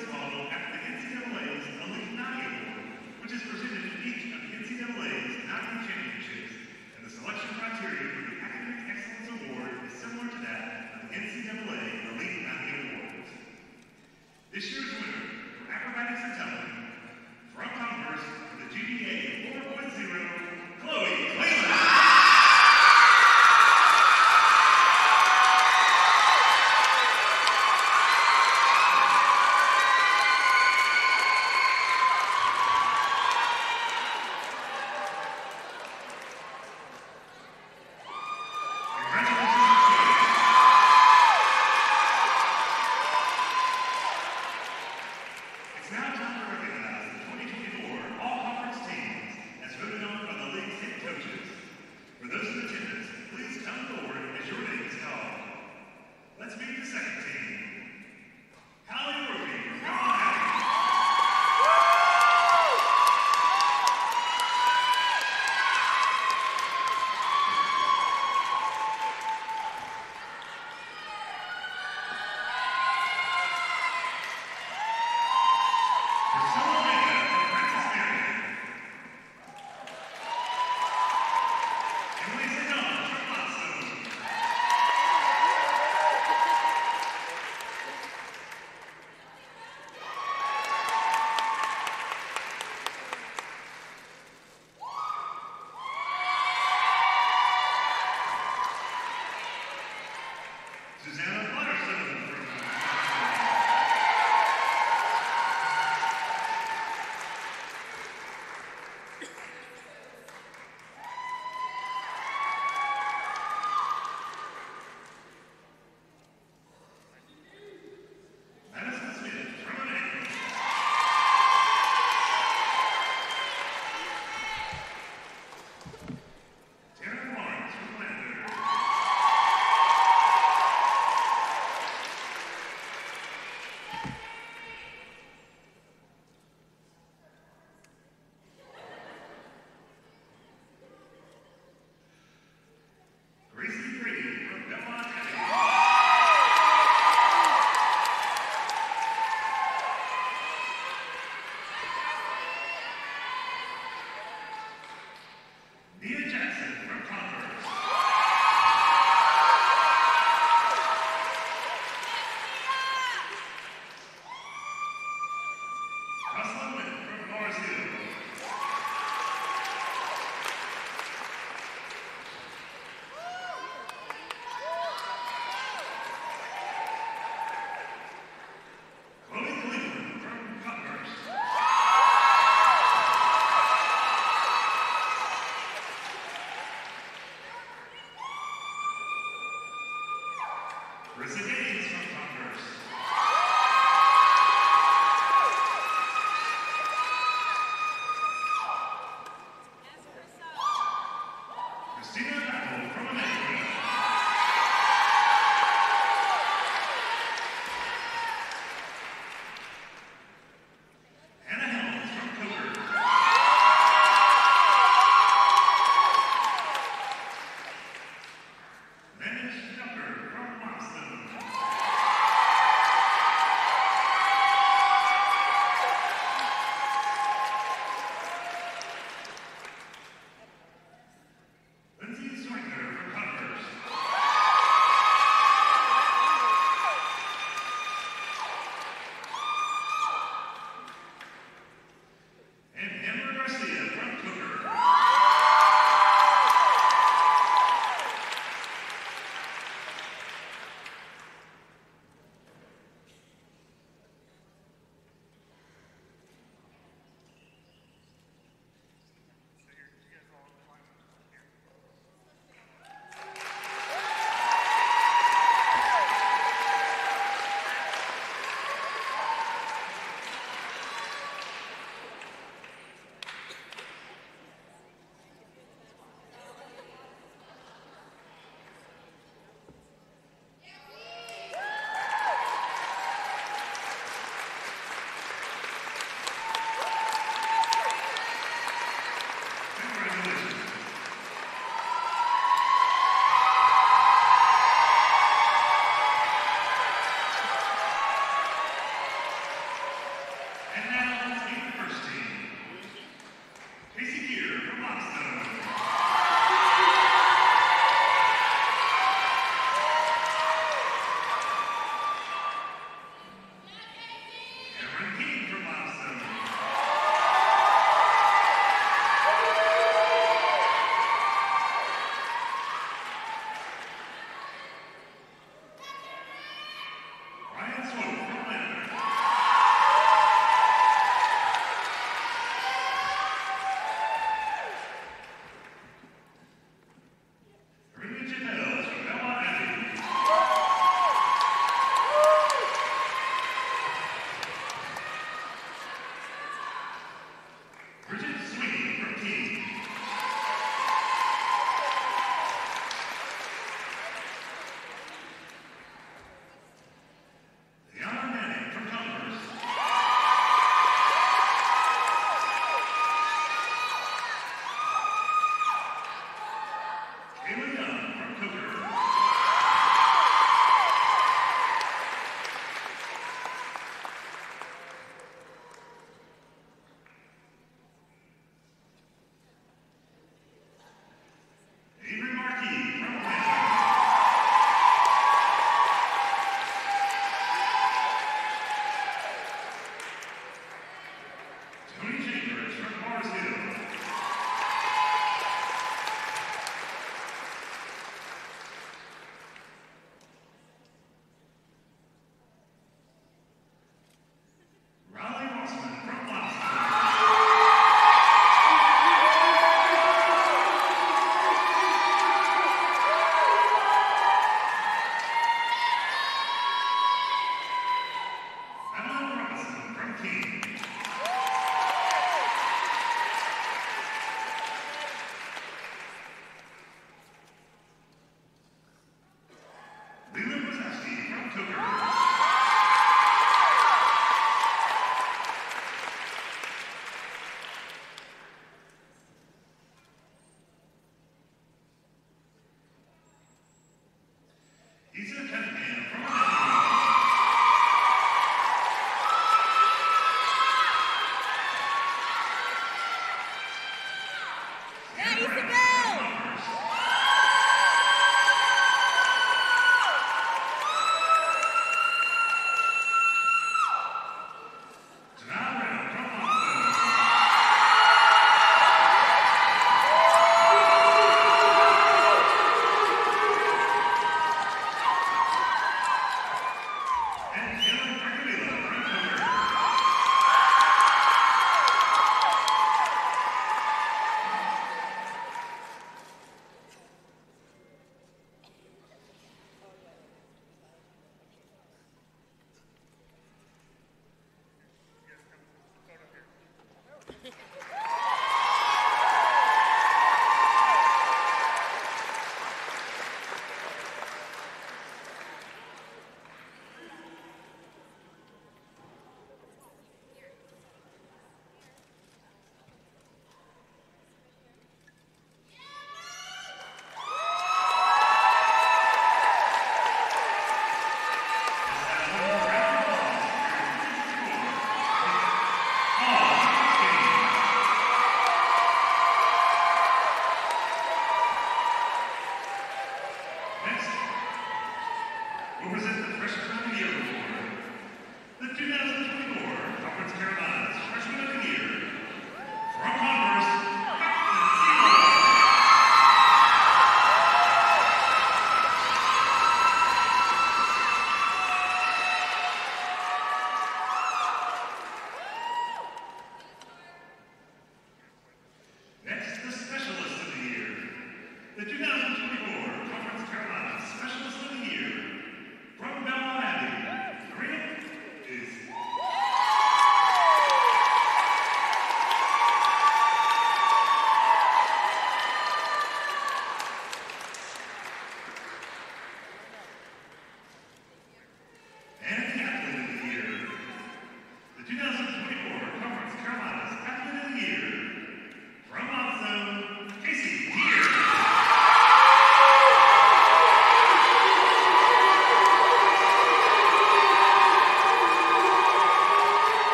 and